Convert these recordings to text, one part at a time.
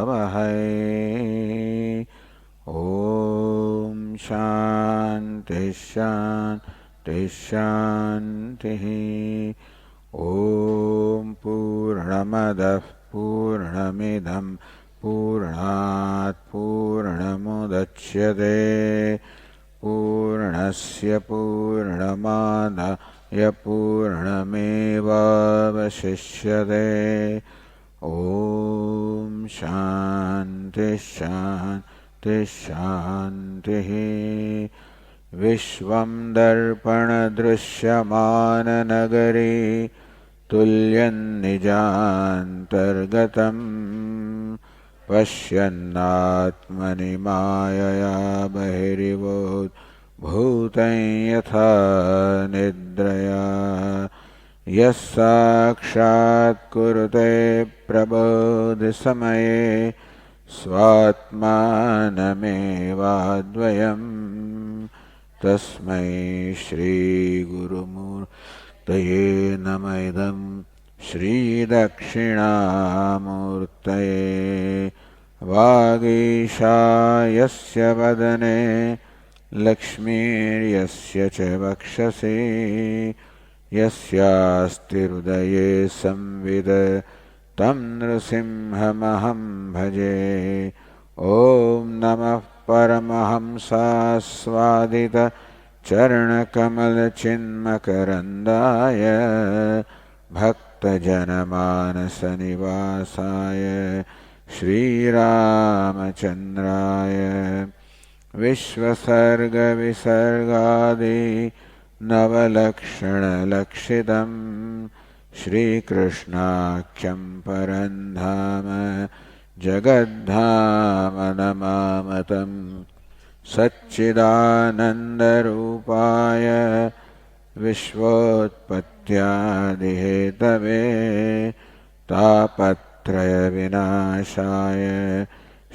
वहै। ओम शांति शांति शांति। ओम पूर्णमदः पूर्णमिदं पूर्णात् पूर्णमुदच्यते पूर्णस्य पूर्णमादाय पूर्णमेवावशिष्यते। ओम शांति शांति शांति। विश्वं दर्पणदृश्यमाननगरे तुल्यं निजान्तर्गतम् पश्यन्नात्मनि मायया बहिरिवोद्भूतं यथा निद्रया। यः साक्षात् कुरुते प्रबोधसमये स्वात्मानमेवाद्वयम् तस्मै श्रीगुरुमूर्तये नमः। इदं श्रीदक्षिणामूर्तये। वागीशा यस्य वदने लक्ष्मीर्यस्य च वक्षसि यस्यास्ति हृदये संविद तं नृसिंहमहं भजे। ॐ नमः परमहंसास्वादित चरणकमलचिन्मकरन्दाय भक्तजनमानसनिवासाय श्रीरामचन्द्राय विश्वसर्गविसर्गादि नवलक्षणलक्षितं श्रीकृष्णाख्यं परं धाम जगद्धाम नमामतं। सच्चिदानन्दरूपाय विश्वोत्पत्त्यादिहेतवे तापत्रयविनाशाय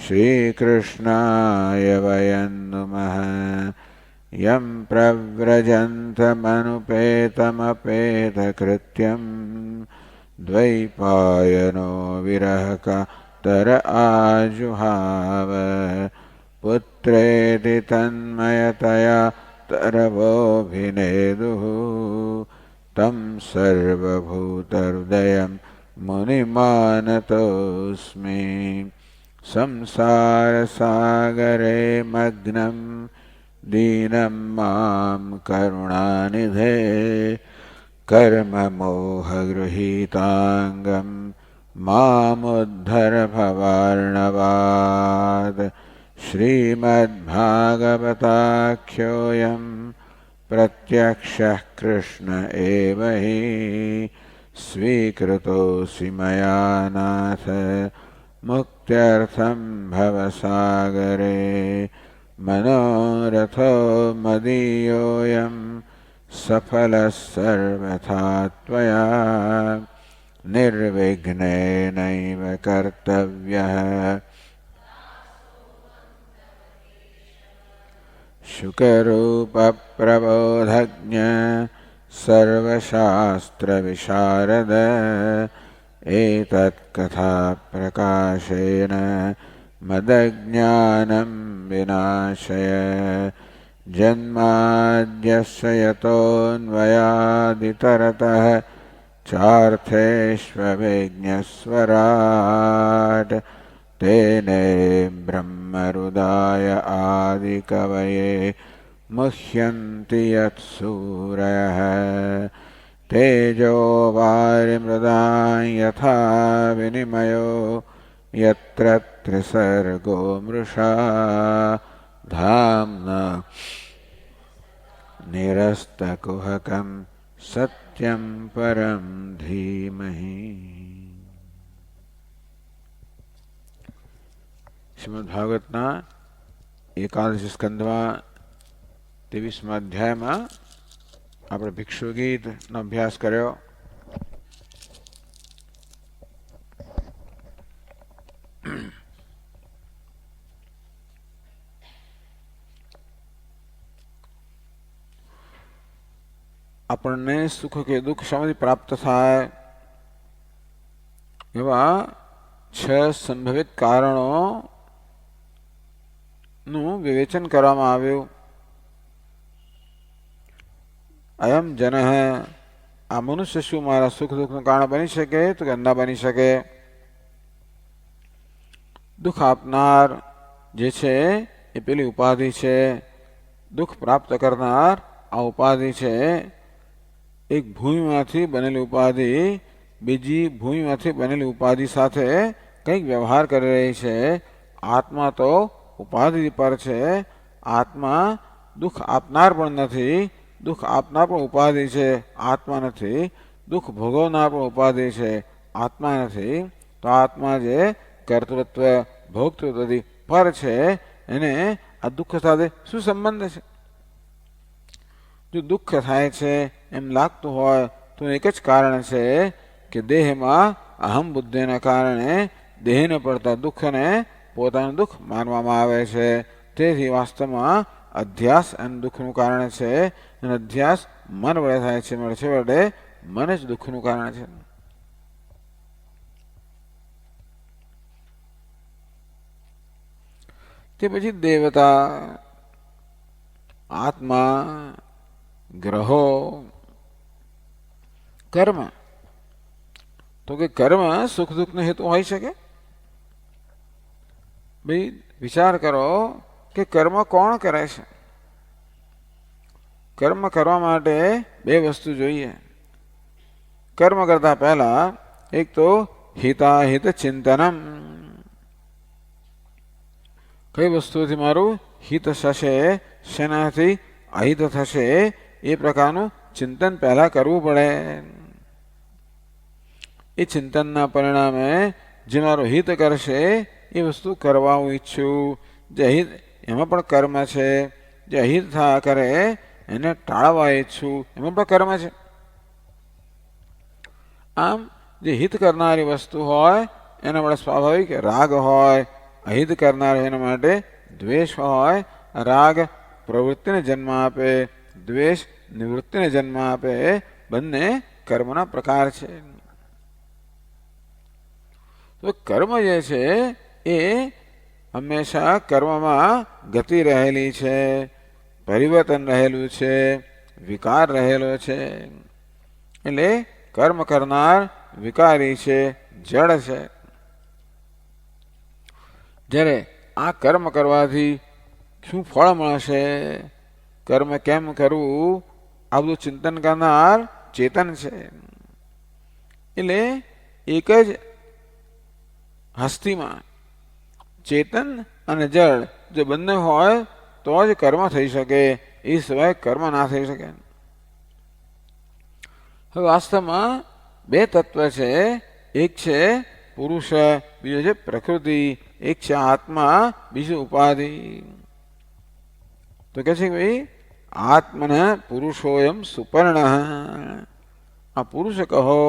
श्रीकृष्णाय वयं नुमः। यं प्रव्रजन्तमनुपेतमपेतकृत्यं द्वैपायनो विरहकातर आजुहाव पुत्रेति तन्मयतया तरवोऽभिनेदुः तं सर्वभूतहृदयं मुनिमानतोऽस्मि। संसारसागरे मग्नं दीनं मां करुणानिधे कर्ममोहगृहीताङ्गं मामुद्धर भवार्णवात्। श्रीमद्भागवताख्योऽयं प्रत्यक्षः कृष्ण एव हि स्वीकृतोऽसि मया नाथ मुक्त्यर्थं भवसागरे। मनोरथो मदीयोऽयं सफलः सर्वथा त्वया निर्विघ्नेनैव कर्तव्यः। शुकरूपप्रबोधज्ञ सर्वशास्त्रविशारद एतत्कथाप्रकाशेन मदज्ञानं विनाशय। जन्माद्यस्य यतोऽन्वयादितरतः चार्थेष्वभिज्ञस्वराट् तेने ब्रह्महृदाय आदिकवये मुह्यन्ति यत्सूरयः। तेजो वारिमृदां यथा विनिमयो यत्र त्रिसर्गो मृषा धाम्ना निरस्तकुहकं सत्यं परं धीमहि। શ્રીમદ્ભાગવતના એકાદશ સ્કંદમાં 23મા અધ્યાયમાં આપણે ભિક્ષુ ગીતનો અભ્યાસ કર્યો. આપણને સુખ કે દુઃખ શામાંથી પ્રાપ્ત થાય એવા સંભવિત કારણોનું વિવેચન કરવામાં આવ્યું. અયમ જન, આ મનુષ્ય શું મારા સુખ દુઃખનું કારણ બની શકે? તો કે ના બની શકે. દુઃખ આપનાર જે છે એ પેલી ઉપાધિ છે. દુઃખ પ્રાપ્ત કરનાર આ ઉપાધિ છે. એક ભૂમિમાંથી બનેલી ઉપાધિ બીજી ભૂમિમાંથી બનેલી ઉપાધિ સાથે કંઈક વ્યવહાર કરી રહી છે. આત્મા તો ઉપાધિ પર છે. આત્મા દુઃખ આપનાર પણ નથી. દુઃખ આપનાર પણ ઉપાધિ છે, આત્મા નથી. દુઃખ ભોગવનાર પણ ઉપાધિ છે, આત્મા નથી. તો આત્મા જે કર્તૃત્વ ભોગતૃત્વ પર છે એને આ દુઃખ સાથે શું સંબંધ છે? જો દુઃખ થાય છે એમ લાગતું હોય તો એક જ કારણ છે કે દેહમાં અહમ બુદ્ધિના કારણે દેહને પડતા દુઃખને પોતાનું દુઃખ માનવામાં આવે છે. તેથી વાસ્તવમાં અધ્યાસ અને દુઃખનું કારણ છે. અને અધ્યાસ મન વડે થાય છે. વડે મન જ દુઃખનું કારણ છે. તે પછી દેવતા, આત્મા, ગ્રહો, કર્મ. તો કે કર્મ સુખ દુઃખનો હેતુ હોઈ શકે? ભાઈ વિચાર કરો કે કર્મ કોણ કરે છે? કર્મ કરવા માટે બે વસ્તુ જોઈએ. કર્મ કરતા પહેલા એક તો હિતાહિત ચિંતનમ. કઈ વસ્તુથી મારું હિત થશે, શેનાથી અહિત થશે, એ પ્રકારનું ચિંતન પહેલા કરવું પડે. એ ચિંતનના પરિણામે જે મારું હિત કરશે એ વસ્તુ કરવા હું ઈચ્છું. જે અહિત એમાં પણ કર્મ છે. જે અહિત થયા કરે એને ટાળવા ઈચ્છું, એમાં પણ કર્મ છે. આમ જે હિત કરનારી વસ્તુ હોય એના માટે સ્વાભાવિક રાગ હોય. અહિત કરનાર એના માટે દ્વેષ હોય. રાગ પ્રવૃત્તિને જન્મ આપે, દ્વેષ નિવૃત્તિને જન્મ આપે. બંને કર્મના પ્રકાર છે. તો કર્મ જે છે એ હંમેશા કર્મમાં ગતિ રહેલી છે, પરિવર્તન રહેલું છે, વિકાર રહેલો છે. એટલે કર્મ કરનાર વિકારી છે, જડ છે. જ્યારે આ કર્મ કરવાથી શું ફળ મળશે, કર્મ કેમ કરવું, આ બધું ચિંતન કરનાર ચેતન છે. એટલે એક જ હસ્તીમાં ચેતન અને જળ જો બંને હોય તો જ કર્મ થઈ શકે. એ સિવાય કર્મ ના થઈ શકે. હવે વાસ્તવમાં બે તત્વ છે. એક છે પુરુષ, બીજો છે પ્રકૃતિ. એક છે આત્મા, બીજું ઉપાધિ. તો કે છે ભાઈ આત્મન પુરુષોયમ સુપર્ણ. આ પુરુષ કહો,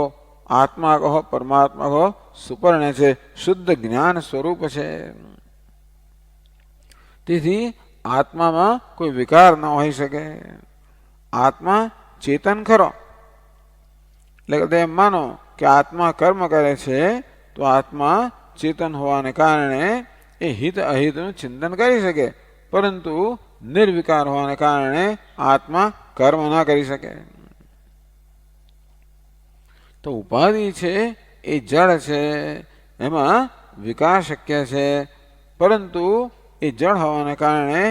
આત્મા કહો, પરમાત્મા કહો, સુપર્ણ છે, શુદ્ધ જ્ઞાન સ્વરૂપ છે. તેથી આત્મામાં કોઈ વિકાર ન હોઈ શકે. આત્મા ચેતન ખરો. એટલે એમ માનો કે આત્મા કર્મ કરે છે તો આત્મા ચેતન હોવાને કારણે એ હિત અહિતનું ચિંતન કરી શકે, પરંતુ નિર્વિકાર હોવાને કારણે આત્મા કર્મ ના કરી શકે. તો ઉપાધિ છે એ જળ છે, એમાં વિકાર શક્ય છે, પરંતુ એ જળ હોવાને કારણે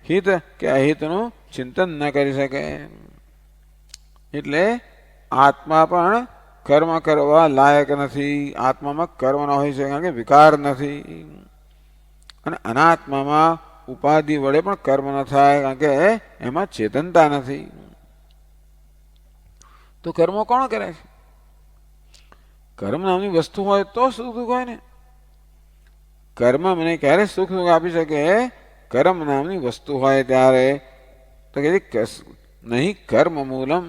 હિત કે અહિતનું ચિંતન ન કરી શકે. એટલે આત્મા પણ કર્મ કરવા લાયક નથી. આત્મામાં કર્મ ન હોઈ શકે કારણ કે વિકાર નથી. અને અનાત્મામાં ઉપાધિ વડે પણ કર્મ ન થાય કારણ કે એમાં ચેતનતા નથી. તો કર્મો કોણ કરે છે? કર્મ નામની વસ્તુ હોય તો સુખ દુઃખ હોય ને. કર્મ મને ક્યારે સુખ દુઃખ આપી શકે? કર્મ નામની વસ્તુ હોય ત્યારે. તો કે નહીં કર્મ મૂલમ.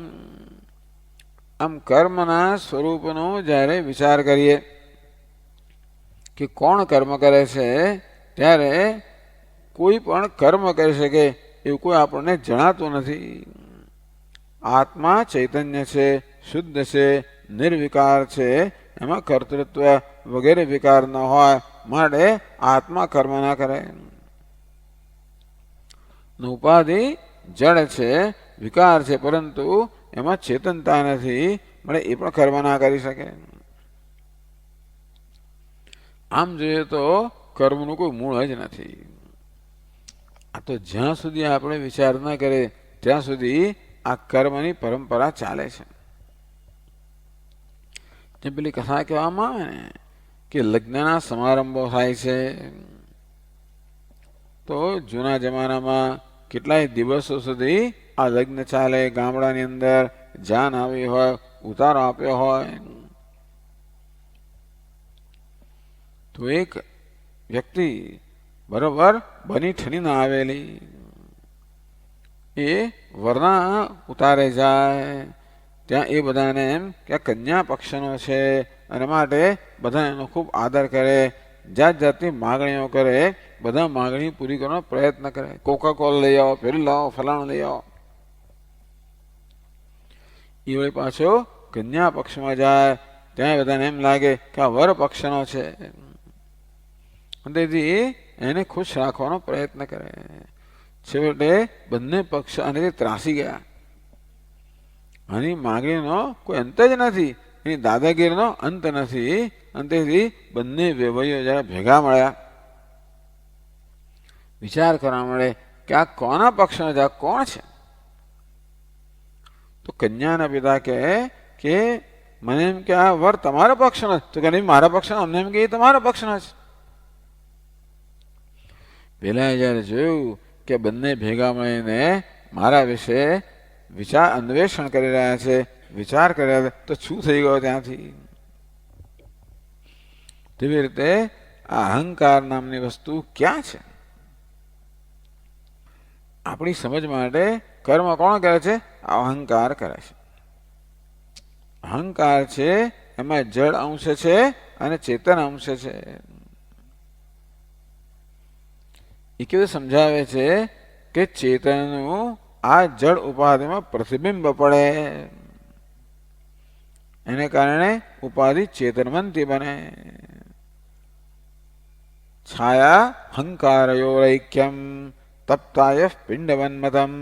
આમ કર્મના સ્વરૂપનો જ્યારે વિચાર કરીએ કે કોણ કર્મ કરે છે, ત્યારે કોઈ પણ કર્મ કરી શકે એવું કોઈ આપણને જણાતું નથી. આત્મા ચૈતન્ય છે, શુદ્ધ છે, નિર્વિકાર છે. એમાં કર્તૃત્વ વગેરે વિકાર ન હોય માટે આત્મા કર્મ ના કરે. ઉપાધિ જડ છે, વિકાર છે, પરંતુ એમાં ચેતનતા નથી, મળે એ પણ કર્મ ના કરી શકે. આમ જોઈએ તો કર્મનું કોઈ મૂળ જ નથી. આ તો જ્યાં સુધી આપણે વિચાર ન કરીએ ત્યાં સુધી આ કર્મની પરંપરા ચાલે છે. જે પેલી કથા કહેવામાં આવે ને કે લગ્નના સમારંભો થાય છે, તો જૂના જમાનામાં કેટલાય દિવસો સુધી આ લગ્ન ચાલે. ગામડાની અંદર જાન આવી હોય, ઉતારો આપ્યો હોય, તો એક વ્યક્તિ બરોબર બની ઠણીને આવેલી એ વરના ઉતારે જાય, ત્યાં એ બધાને એમ કે કન્યા પક્ષનો છે અને માટે બધા એનો ખૂબ આદર કરે, જાત જાતની માગણીઓ કરે, બધા માગણી પૂરી કરવાનો પ્રયત્ન કરે. કોકા કોલ લઈ આવો, પેલું લાવો, ફલાણું લઈ આવો. એ વળી પાછો કન્યા પક્ષમાં જાય, ત્યાં બધાને એમ લાગે કે આ વર પક્ષનો છે, તેથી એને ખુશ રાખવાનો પ્રયત્ન કરે. છેવટે બંને પક્ષ આનેથી ત્રાસી ગયા. આની માગણીનો કોઈ અંત જ નથી, એની દાદાગીરીનો અંત નથી. અંતેથી બંને વેવાઈઓ જયારે ભેગા મળ્યા, વિચાર કરવા મળે કે આ કોના પક્ષનો છે, આ કોણ છે? તો કન્યાના પિતા કહે કે મને એમ કે આ વર તમારા પક્ષનો, તો કે નહીં મારા પક્ષનો. અમને એમ કે એ તમારા પક્ષનો છે. પેલા જયારે જોયું કે બંને ભેગા મળીને મારા વિશે વિચાર અન્વેષણ કરી રહ્યા છે, વિચાર કરી રહ્યા છે, તો શું થઈ ગયો ત્યાંથી? તેવી રીતે આ અહંકાર નામની વસ્તુ ક્યાં છે? આપણી સમજ માટે કર્મ કોણ કરે છે? અહંકાર કરે છે. અહંકાર છે એમાં જડ અંશ છે અને ચેતન અંશ છે. એ કેવું સમજાવે છે કે ચેતનનું આ જડ ઉપાધિમાં પ્રતિબિંબ પડે, એને કારણે ઉપાધિ ચેતનવંતી બને. છાયા હંકારયોરૈક્યમ તપ્તાય પિંડવન્મતમ.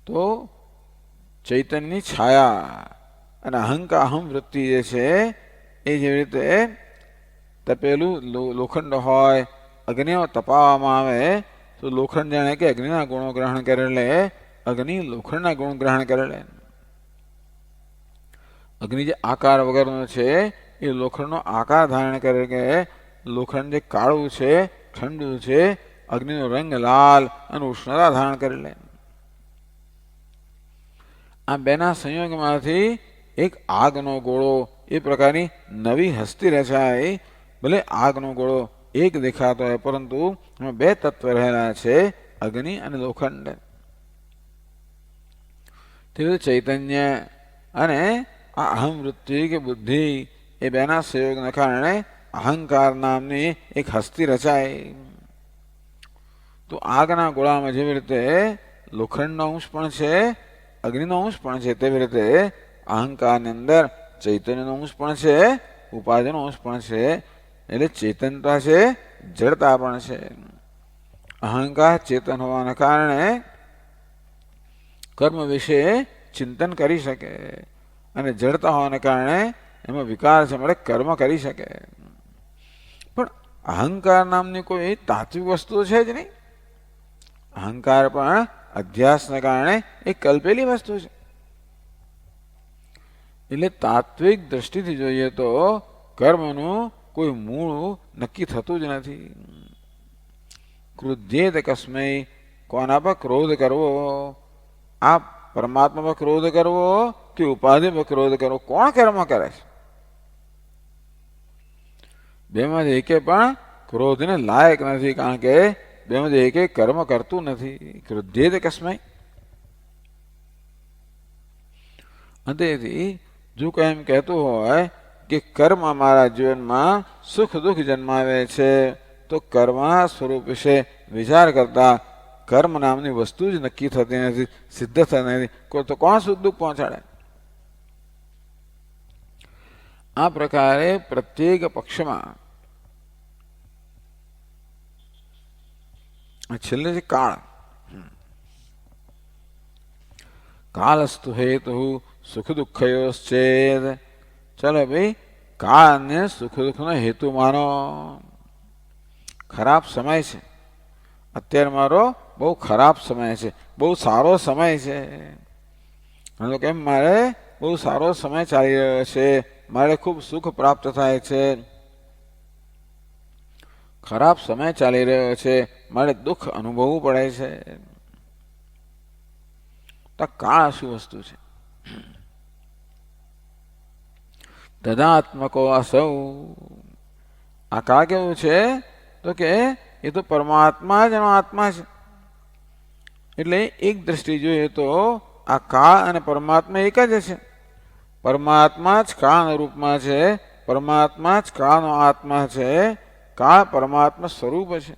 તો ચૈતન્યની છાયા અને અહમ વૃત્તિ જે છે એ જેવી રીતે તપેલું લોખંડ હોય, અગ્નિઓ તપાવવામાં આવે તો લોખંડ જાણે કે અગ્નિના ગુણો ગ્રહણ કરે, લે અગ્નિ લોખંડના ગુણ ગ્રહણ કરે લે. અગ્નિ જે આકાર વગરનો છે એ લોખંડનો આકાર ધારણ કરે કે લોખંડ જે કાળું છે, ઠંડુ છે, અગ્નિનો રંગ લાલ અને ઉષ્ણતા ધારણ કરી લે. આ બેના સંયોગમાંથી એક આગનો ગોળો એ પ્રકારની નવી હસ્તી રચાય. ભલે આગનો ગોળો એક દેખાતો હોય, પરંતુ એમાં બે તત્વ રહેલા છે, અગ્નિ અને લોખંડ. તે ચૈતન્ય અને આ અહમ વૃત્તિ કે બુદ્ધિ એ બેના સંયોગના કારણે અહંકાર નામની એક હસ્તી રચાય. તો આગના ગોળામાં જેવી રીતે લોખંડનો અંશ પણ છે, અગ્નિનો અંશ પણ છે, તેવી રીતે અહંકારની અંદર ચૈતન્યનો અંશ પણ છે, ઉપાધિનો અંશ પણ છે. એટલે ચેતનતા છે, જડતા પણ છે. અહંકાર ચેતન હોવાના કારણે કર્મ વિશે ચિંતન કરી શકે, અને જડતા હોવાને કારણે એમાં વિકાર છે, મળે કર્મ કરી શકે. પણ અહંકાર નામની કોઈ તાત્વિક વસ્તુ છે જ નહીં. અહંકાર પણ અધ્યાસને કારણે એક કલ્પેલી વસ્તુ છે. એટલે તાત્વિક દ્રષ્ટિથી જોઈએ તો કર્મનું કોઈ મૂળ નક્કી થતું જ નથી. ક્રુધ્યેત કસ્મૈ, કોના પર ક્રોધ કરવો? આ પરમાત્મા પર ક્રોધ કરવો કે ઉપાધિ પર ક્રોધ કરવો? કોણ કર્મ કરે છે? બેમાંથી એકે પણ ક્રોધને લાયક નથી, કારણ કે બેમાંથી એકે કર્મ કરતું નથી. ક્રુધ્યેત કસ્મૈ. અંતેથી જો કોઈ એમ કહેતું હોય કે કર્મ અમારા જીવનમાં સુખ દુઃખ જન્માવે છે, તો કર્મ સ્વરૂપ વિશે વિચાર કરતા કર્મ નામની વસ્તુ જ નક્કી થતી નથી, સિદ્ધ થતી નથી. તો કોણ સુખ દુઃખ પહોંચાડે? આ પ્રકારે પ્રત્યેક પક્ષમાં છેલ્લે છે કાળ. કાળસ્તુ હેતુ સુખ દુઃખયોશ્ચેદ. ચલો ભાઈ, કાળને સુખ દુઃખનો હેતુ માનો. ખરાબ સમય છે અત્યારે, મારો બહુ ખરાબ સમય છે, બહુ સારો સમય છે. કેમ મારે બહુ સારો સમય ચાલી રહ્યો છે, મારે ખૂબ સુખ પ્રાપ્ત થાય છે. ખરાબ સમય ચાલી રહ્યો છે, મારે દુઃખ અનુભવવું પડે છે. તો કાળ શું વસ્તુ છે? તદાત્મકો અસૌ. આ કાળ કેવું છે? તો કે એ તો પરમાત્મા જ એનો આત્મા છે. એટલે એક દ્રષ્ટિ જોઈએ તો આ કાળ અને પરમાત્મા એક જ છે. પરમાત્મા જ કાળના રૂપમાં છે, પરમાત્મા જ કાળનો આત્મા છે, કાળ પરમાત્મા સ્વરૂપ છે.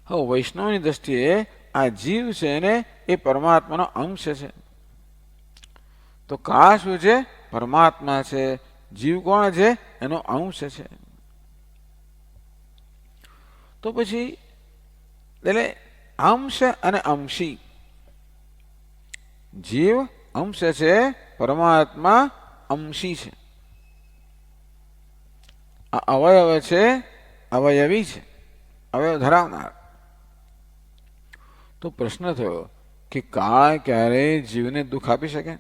હવે વૈષ્ણવની દ્રષ્ટિએ આ જીવ છે ને એ પરમાત્માનો અંશ છે. તો કાળ શું છે? પરમાત્મા છે. જીવ કોણ છે? એનો અંશ છે. તો પછી એટલે અંશ અને અંશી. જીવ અંશ છે, પરમાત્મા અંશી છે. આ અવયવ છે, અવયવી છે, અવયવ ધરાવનાર. તો પ્રશ્ન થયો કે કાળ ક્યારે જીવને દુઃખ આપી શકે?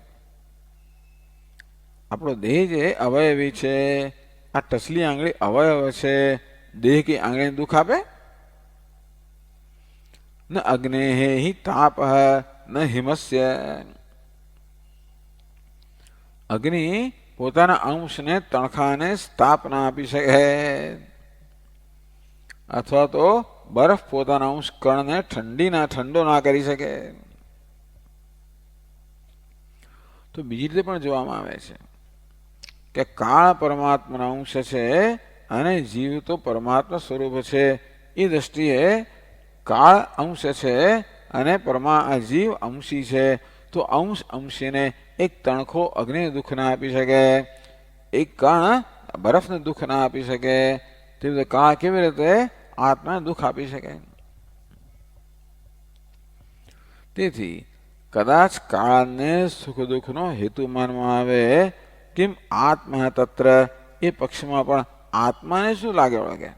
આપણો દેહ જે અવયવી છે, આ ટસલી આંગળી અવયવ છે, દેહ की આંગળી દુઃખ આપે? ન અગ્ને હિ તાપ ન હિમસ્ય. અગ્નિ પોતાના અંશને તણખાને તાપ ના આપી શકે, અથવા તો બરફ પોતાના અંશ કણને ઠંડો ના કરી શકે. તો બીજી રીતે પણ જોવામાં આવે છે કે કાળ પરમાત્માનો અંશ છે અને જીવ તો પરમાત્મા સ્વરૂપ છે. એ દ્રષ્ટિએ કાળ અંશ છે અને જીવ અંશી છે. તો અંશ અંશીને એક તણખો અગ્નિ દુઃખ ના આપી શકે, એક કણ બરફને દુઃખ ના આપી શકે. તે રીતે કાળ કેવી રીતે આત્માને દુઃખ આપી શકે? તેથી કદાચ કાળને સુખ દુઃખનો હેતુ માનવામાં આવે. કેમ? આત્મા તત્ર. એ પક્ષમાં પણ આત્માને શું લાગે વળગે?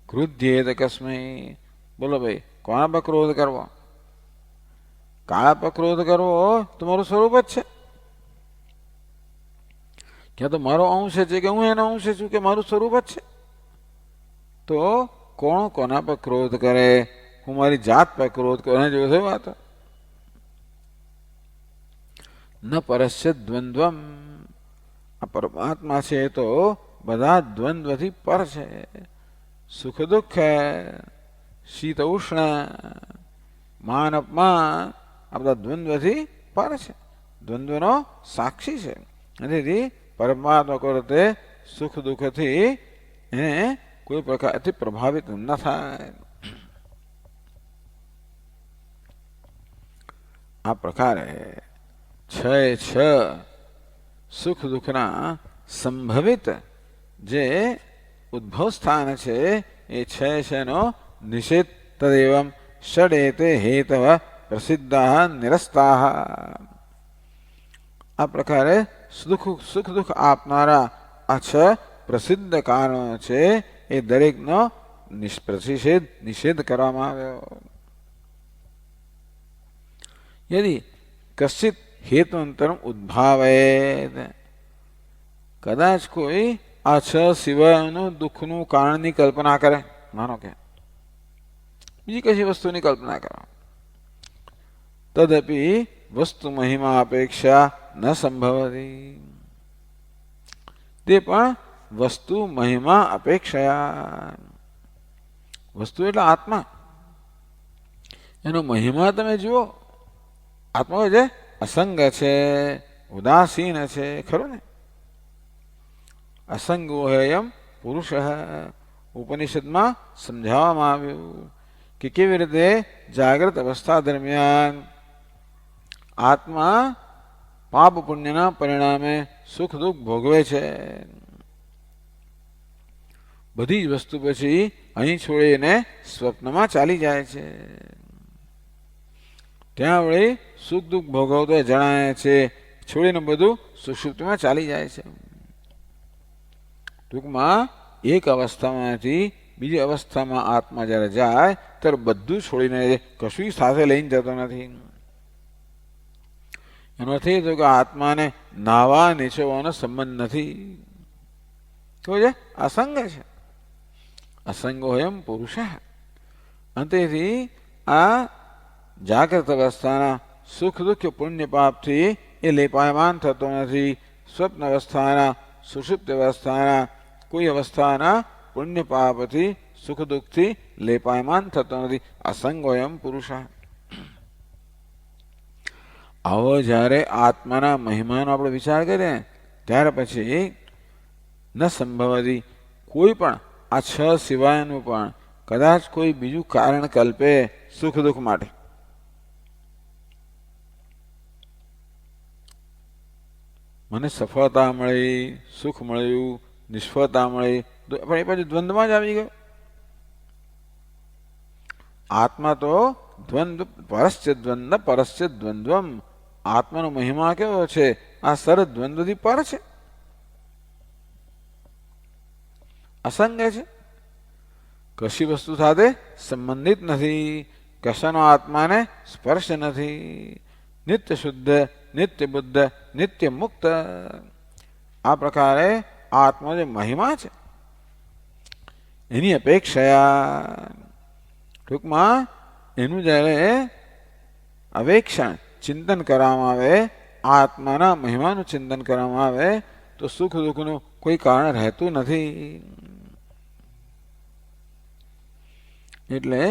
ક્રુધ્યેત કસ્મૈ. બોલો ભાઈ, કોના પર ક્રોધ કરવો? કાળા પર ક્રોધ કરવો તો મારું સ્વરૂપ જ છે. ક્યાં તો મારો અંશ છે કે હું એનો અંશ છું કે મારું સ્વરૂપ જ છે? તો કોણ કોના પર ક્રોધ કરે? હું મારી જાત પર ક્રોધ કરું, એને જેવું થયું વાત. ન પરસ્ય દ્વંદ્વમ. આ પરમાત્મા છે તો બધા દ્વંદ્વથી પર છે. સુખ દુઃખ, શીત ઉષ્ણ, માન અપમાન, આ બધા દ્વંદ્વથી પર છે, દ્વંદ્વનો સાક્ષી છે. તેથી પરમાત્મા કરતે સુખ દુઃખથી એને કોઈ પ્રકારથી પ્રભાવિત ન થાય. આ પ્રકારે છ સુખ દુઃખના સંભવિત જે ઉદ્ભવ સ્થાન છે એ છનો નિષેધ તદેવમ ષડેતે હેતવ પ્રસિદ્ધા નિરસ્તા. આ પ્રકારે સુખ દુઃખ આપનારા આ છ પ્રસિદ્ધ કારણો છે એ દરેકનો નિષેધ કરવામાં આવ્યો. यदि कश्चित हेतुअंतरम उद्भावेत. कदाच कोई आ छ सिवायનું દુઃખનું કારણની કલ્પના કરે, માનો કે બીજી કશી વસ્તુની કલ્પના કરો, તદપી વસ્તુ મહિમા અપેક્ષા ન સંભવતી. તે પણ વસ્તુ મહિમા અપેક્ષા. વસ્તુ એટલે આત્મા, એનો મહિમા તમે જુઓ. આત્મા જે અસંગ છે, ઉદાસીન છે, ખરું ને? અસંગો હે એમ પુરુષ. ઉપનિષદમાં સમજાવવામાં આવ્યું કે કેવી રીતે જાગ્રત અવસ્થા દરમિયાન આત્મા પાપ પુણ્યના પરિણામે સુખ દુઃખ ભોગવે છે. બધી જ વસ્તુ પછી અહીં છોડીને સ્વપ્નમાં ચાલી જાય છે. ત્યાં વળી સુખ દુઃખ ભોગવતો જણાય છે, છોડીને બધું સુષુપ્તિમાં ચાલી જાય છે. ટૂંકમાં એક અવસ્થામાંથી બીજી અવસ્થામાં આત્મા જ્યારે જાય ત્યારે બધું છોડીને કશું સાથે લઈને જતો નથી. એનો અર્થ એ થયો કે આત્માને નાવા નીચવાનો સંબંધ નથી. કેવું છે? અસંગ છે. અસંગો એમ પુરુષ. અંતેથી આ જાગ્રત અવસ્થાના સુખ દુઃખ પુણ્ય પાપથી એ લેપાયમાન થતો નથી. સ્વપ્ન અવસ્થાના સુષુપ્ત અવસ્થાના કોઈ અવસ્થાના પુણ્ય પાપથી સુખ દુઃખથી લેપાયમાન થતો નથી. અસંગો એમ પુરુષ. આવો જ્યારે આત્માના મહિમાનો આપણે વિચાર કરીએ ત્યાર પછી ન સંભવતી કોઈ પણ આ છ સિવાયનું પણ કદાચ કોઈ બીજું કારણ કલ્પે સુખ દુઃખ માટે. મને સફળતા મળી, સુખ મળ્યું, નિષ્ફળતા મળી, પણ એ પછી દ્વંદ્વમાં જ આવી ગયો. આત્મા તો દ્વંદ્વ પરશ્ચ દ્વંદ્વ પરશ્ચ દ્વંદ્વમ. આત્માનો મહિમા કેવો છે? આ સર દ્વંદ્વથી પર છે, અસંગ છે, કશી વસ્તુ સાથે સંબંધિત નથી, કશાનો આત્માને સ્પર્શ નથી. નિત્ય શુદ્ધ, નિત્ય બુદ્ધ, નિત્ય મુક્ત. આ પ્રકારે આત્મા જે મહિમા છે એની અપેક્ષા, ટૂંકમાં એનું જ્યારે અવેક્ષણ ચિંતન કરવામાં આવે, આત્માના મહિમાનું ચિંતન કરવામાં આવે તો સુખ દુઃખનું કોઈ કારણ રહેતું નથી. એટલે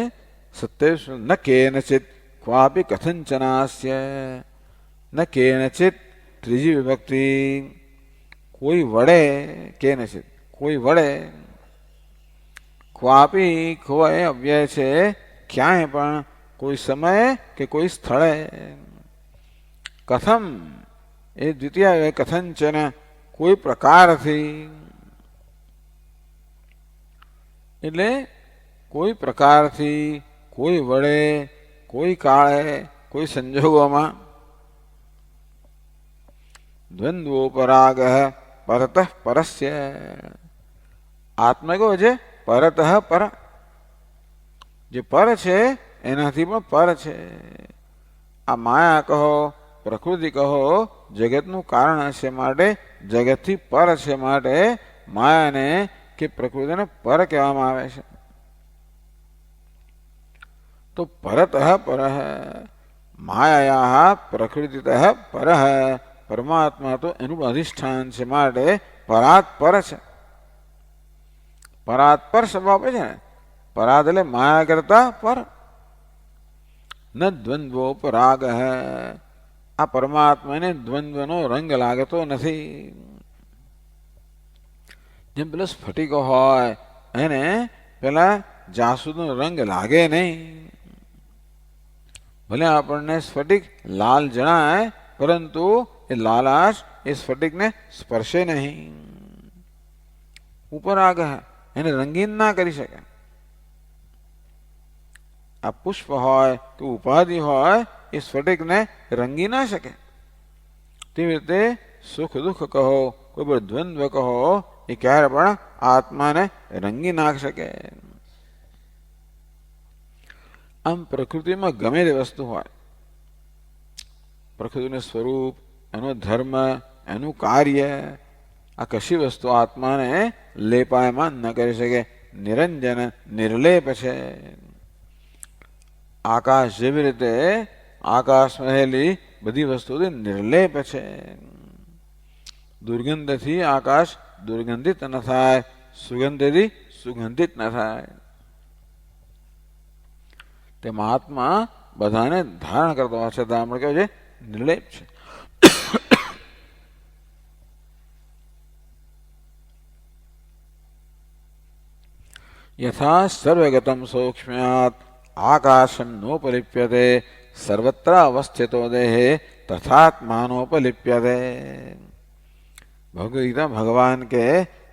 સત્ય ન કેનચિત ક્વાપી કથંચનાસ્ય. ન કેનચિત ત્રીજી વિભક્તિ, કોઈ વડે, કેનચિત કોઈ વડે, ક્વાપી ખોવાય અવ્યય છે, ક્યાંય પણ, કોઈ સમયે કે કોઈ સ્થળે. કથમ એ દ્વિતીય કથંચન, કોઈ પ્રકારથી. એટલે કોઈ પ્રકારથી, કોઈ વડે, કોઈ કાળે, કોઈ સંજોગોમાં. દ્વંદ્વોપરાગ પરત પરસ્ય. આત્મા કેવો છે? પરત પર. જે પર છે એનાથી પણ પર છે. આ માયા કહો, પ્રકૃતિ કહો, જગતનું કારણ છે માટે, જગતથી પર છે માટે માયાને કે પ્રકૃતિને પર કહેવામાં આવે છે. તો પરત પર, માયા પ્રકૃતિત પર. પરમાત્મા તો એનું અધિષ્ઠાન છે માટે પરાત પર છે. પરાત પર સ્વભાવ છે ને, પરાત એટલે માયા કરતા પર. ન દ્વંદ્વો પરાગ. આ પરમાત્માને દ્વંદ્વનો રંગ લાગતો નથી. જેમ પેલો સ્ફટિકો હોય એને પેલા જાસૂદનો રંગ લાગે નહીં. ભલે આપણને સ્ફટિક લાલ જણાય પરંતુ એ લાલાશ એ સ્ફટિકને સ્પર્શે નહીં. ઉપરાગ એને રંગીન ના કરી શકે. આ પુષ્પ હોય કે ઉપાધિ હોય એ સ્ફટિકને રંગી ના શકે. તેવી રીતે સુખ દુઃખ કહો, કોઈ પણ દ્વંદ્વ કહો, એ ક્યારે પણ આત્માને રંગી નાખ શકે. આમ પ્રકૃતિમાં ગમે તે વસ્તુ હોય, પ્રકૃતિનું સ્વરૂપ, એનો ધર્મ, એનું કાર્ય, આ કશી વસ્તુ આત્માને લેપાયમાન ન કરી શકે. નિરંજન નિર્લેપ છે. આકાશ જેવી રીતે આકાશમાં રહેલી બધી વસ્તુથી નિર્લેપ છે. દુર્ગંધથી આકાશ દુર્ગંધિત ન થાય, સુગંધથી સુગંધિત ન થાય. તેમાં આત્મા બધાને ધારણ કરતો હોવા છતાં આપણે કહે છે નિર્લેપ છે. યથા સર્વગતમ સૌક્ષ્મ્યાત આકાશમ નોપલિપ્યતે સર્વત્ર અવસ્થિતો દેહે तथात्मानोपलिप्यते। भगवद्गीता भगवान के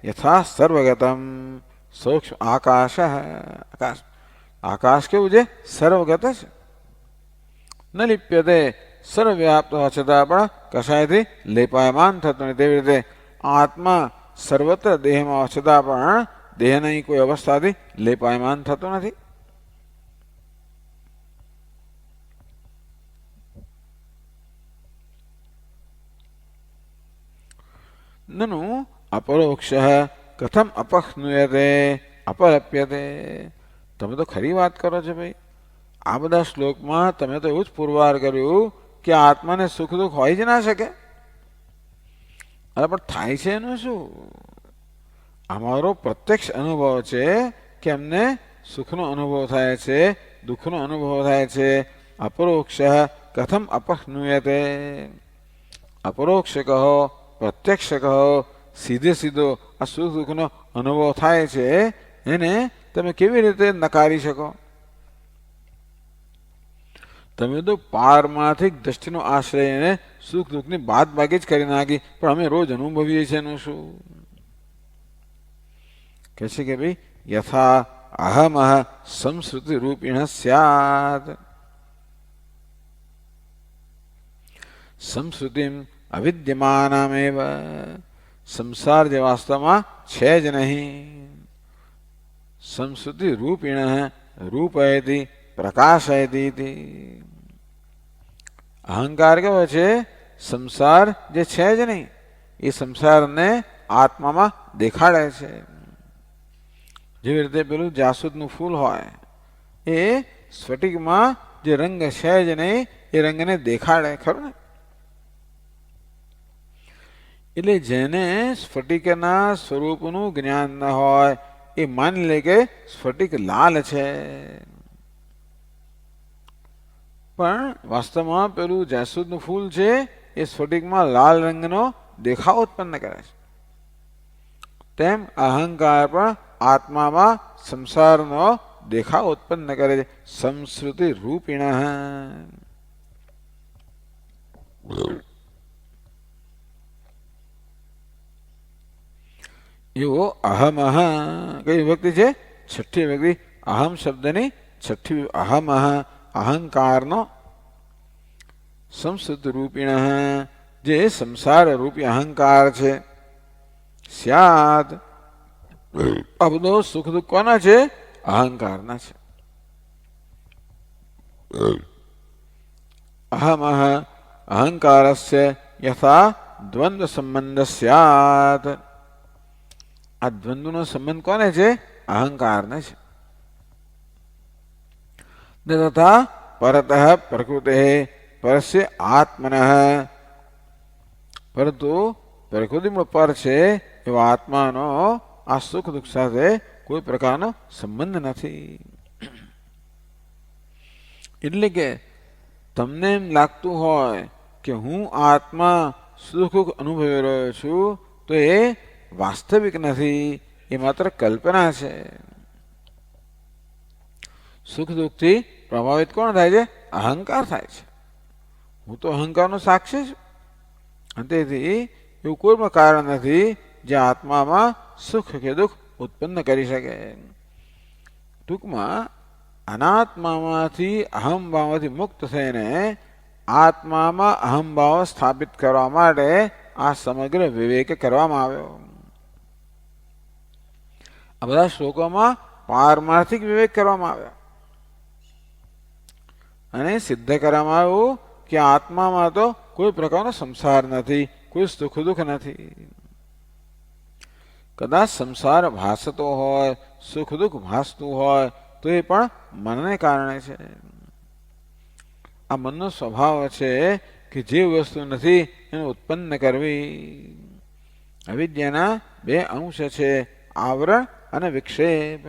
यथा सर्वगतम सूक्ष्म आकाश आकाश आकाश के मुझे सर्वगत न लिप्यते सर्वव्याप्त छતાં પણ કશાયથી લેપાયમાન થતો નથી. તેવી રીતે આત્મા સર્વત્ર દેહમાં છતાં પણ દેહની કોઈ અવસ્થાથી લેપાયમાન થતો નથી. નનુ અપરોક્ષ કથમ અપહ્નુયતે અપલપ્યતે. તમે તો ખરી વાત કરો છો ભાઈ. આ બધા શ્લોકમાં તમે તો એવું જ પુરવાર કર્યું કે આત્માને સુખ દુઃખ હોય જ ના શકે. અરે પણ થાય છે એનું શું? અમારો પ્રત્યક્ષ અનુભવ છે કે અમને સુખનો અનુભવ થાય છે, દુઃખનો અનુભવ થાય છે. અપરોક્ષ કથમ અપહ્નુયતે. અપરોક્ષ કહો, પ્રત્યક્ષ કહો, સીધે સીધો આ સુખ દુઃખનો અનુભવ થાય છે, એને તમે કેવી રીતે નકારી શકો? તમે તો પારમાર્થિક દ્રષ્ટિનો આશ્રય સુખ દુઃખની બાદ બાકી જ કરી નાખી. પણ અમે રોજ અનુભવીએ છીએ એનું શું? કહે છે કે ભાઈ યથા અહમ સંસ્કૃતિ રૂપિણ સ્યાત સંસ્કૃતિમ અવિદ્યમાનમેવ. સંસાર જે વાસ્તવમાં છે જ નહીં. સંસ્કૃતિ રૂપિણ રૂપયતિ પ્રકાશયતી. અહંકાર કેવો છે? સંસાર જે છે જ નહીં એ સંસારને આત્મામાં દેખાડે છે. જેવી રીતે પેલું જાસૂદનું ફૂલ હોય એ સ્ફટિકમાં જે રંગ છે જ નહીં એ રંગને દેખાડે, ખરું ને? એટલે જેને સ્ફટિકના સ્વરૂપનું જ્ઞાન ન હોય એ માની લે કે સ્ફટિક લાલ છે, પણ વાસ્તવમાં પેલું જાસૂદનું ફૂલ છે એ સ્ફટિકમાં લાલ રંગનો દેખાવ ઉત્પન્ન કરે છે. તેમ અહંકાર પણ આત્મામાં સંસારનો દેખાવ ઉત્પન્ન કરે છે. સંસ્કૃતિ રૂપિણ. એવો અહમ કઈ વિભક્તિ છે? છઠ્ઠી વિભક્તિ. અહમ શબ્દની છઠ્ઠી. અહમ અહંકારનો સંસ્કૃત રૂપિણ જે સંસાર રૂપી અહંકાર છે. સ્યાદ આ બધો સુખ દુઃખ કોના છે? અહંકારના છે. અહમ અહંકારસ્ય યથા દ્વંદ્વ સંબંધ સ્યાત. આ દ્વંદ્વનો સંબંધ કોને છે? અહંકારને છે. તથા પરત પ્રકૃતે પરસ્ય આત્મન. પરંતુ પ્રકૃતિમાં પર છે એવા આત્માનો આ સુખ દુઃખ સાથે કોઈ પ્રકારનો સંબંધ નથી. એટલે કે તમને એમ લાગતું હોય કે હું આત્મા સુખ દુઃખ અનુભવી રહ્યો છું તો એ વાસ્તવિક નથી, એ માત્ર કલ્પના છે. સુખ દુઃખથી પ્રભાવિત કોણ થાય છે? અહંકાર થાય છે. હું તો અહંકારનો સાક્ષી છું. અને તેથી એવું કોઈ પણ કારણ નથી જે આત્મામાં સુખ કે દુઃખ ઉત્પન્ન કરી શકે. ટૂંકમાં અનાત્મામાંથી અહમભાવથી મુક્ત થઈને આત્મામાં અહમભાવ સ્થાપિત કરવા માટે આ સમગ્ર વિવેક કરવામાં આવ્યો. આ બધા શ્લોકોમાં પારમાર્થિક વિવેક કરવામાં આવ્યો અને સિદ્ધ કરવામાં આવ્યું કે આત્મામાં તો કોઈ પ્રકારનો સંસાર નથી, કોઈ સુખ દુઃખ નથી. કદાચ સંસાર ભાસતો હોય, સુખ દુઃખ ભાસતું હોય તો એ પણ મનને કારણે છે. આ મનનો સ્વભાવ છે કે જે વસ્તુ નથી એને ઉત્પન્ન કરવી. અવિદ્યાના બે અંશ છે, આવરણ અને વિક્ષેપ.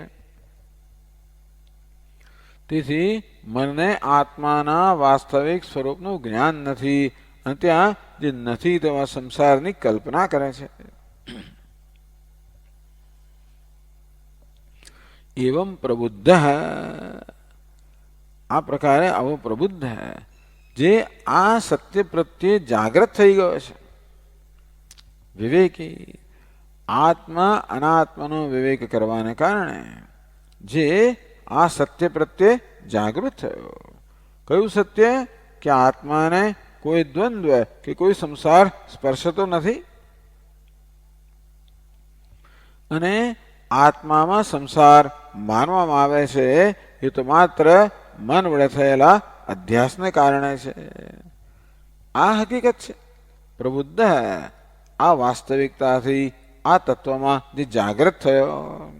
તેથી મનને આત્માના વાસ્તવિક સ્વરૂપનું જ્ઞાન નથી અને ત્યાં જે નથી તેવા સંસારની કલ્પના કરે છે. એવં પ્રબુદ્ધ આ પ્રકારે આવો પ્રબુદ્ધ જે આ સત્ય પ્રત્યે જાગૃત થઈ ગયો છે, વિવેકી આત્મા અનાત્માનો વિવેક કરવાને કારણે જે આ સત્ય પ્રત્યે જાગૃત થયો. કયું સત્ય? કે આત્માને કોઈ દ્વંદ્વ કે કોઈ સંસાર સ્પર્શતો નથી અને આત્મામાં સંસાર માનવામાં આવે છે એ તો માત્ર મન વડે થયેલા અધ્યાસને કારણે છે. આ હકીકત છે. પ્રબુદ્ધ આ વાસ્તવિકતાથી આ તત્વમાં જે જાગૃત થયો.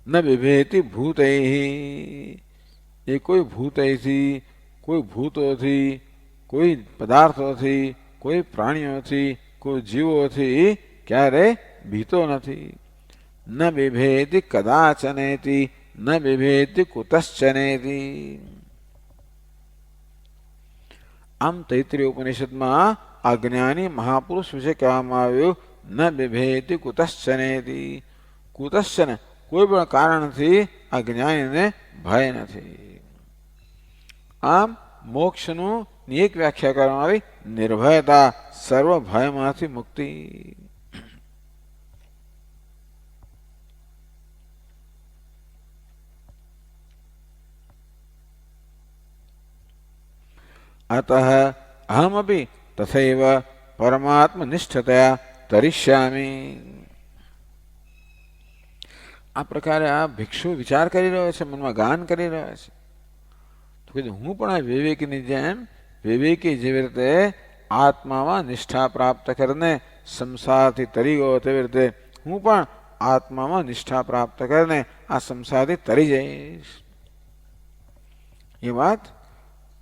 ન બિભેતિ ભૂતૈ, એ કોઈ ભૂતૈથી, કોઈ ભૂતોથી, કોઈ પદાર્થોથી, કોઈ પ્રાણીઓથી, કોઈ જીવોથી ક્યારે ભીતો નથી. ન બિભેતિ કદાચનેતિ, ન બિભેતિ કુતશ્ચનેતિ. આમ તૈત્રીય ઉપનિષદમાં આ જ્ઞાની મહાપુરુષ વિશે કહેવામાં આવ્યું ન બિભેતિ કુતશ્ચનેતિ. કુતશ્ચન કોઈ પણ કારણથી આ જ્ઞાનીને ભય નથી. આમ મોક્ષનું એક વ્યાખ્યા કરવામાં આવી નિર્ભયતા, સર્વ ભયમાંથી મુક્તિ. अतः अहमपि तथैव परमात्मनिष्ठतया तरिष्यामि. આ પ્રકારે આ ભિક્ષુ વિચાર કરી રહ્યો છે, મનમાં ગાન કરી રહ્યો છે. તો કીધું હું પણ આ વિવેકની જેમ, વિવેકી જેવી રીતે આત્મામાં નિષ્ઠા પ્રાપ્ત કરીને સંસારથી તરી ગયો તેવી રીતે હું પણ આત્મામાં નિષ્ઠા પ્રાપ્ત કરીને આ સંસારથી તરી જઈશ. એ વાત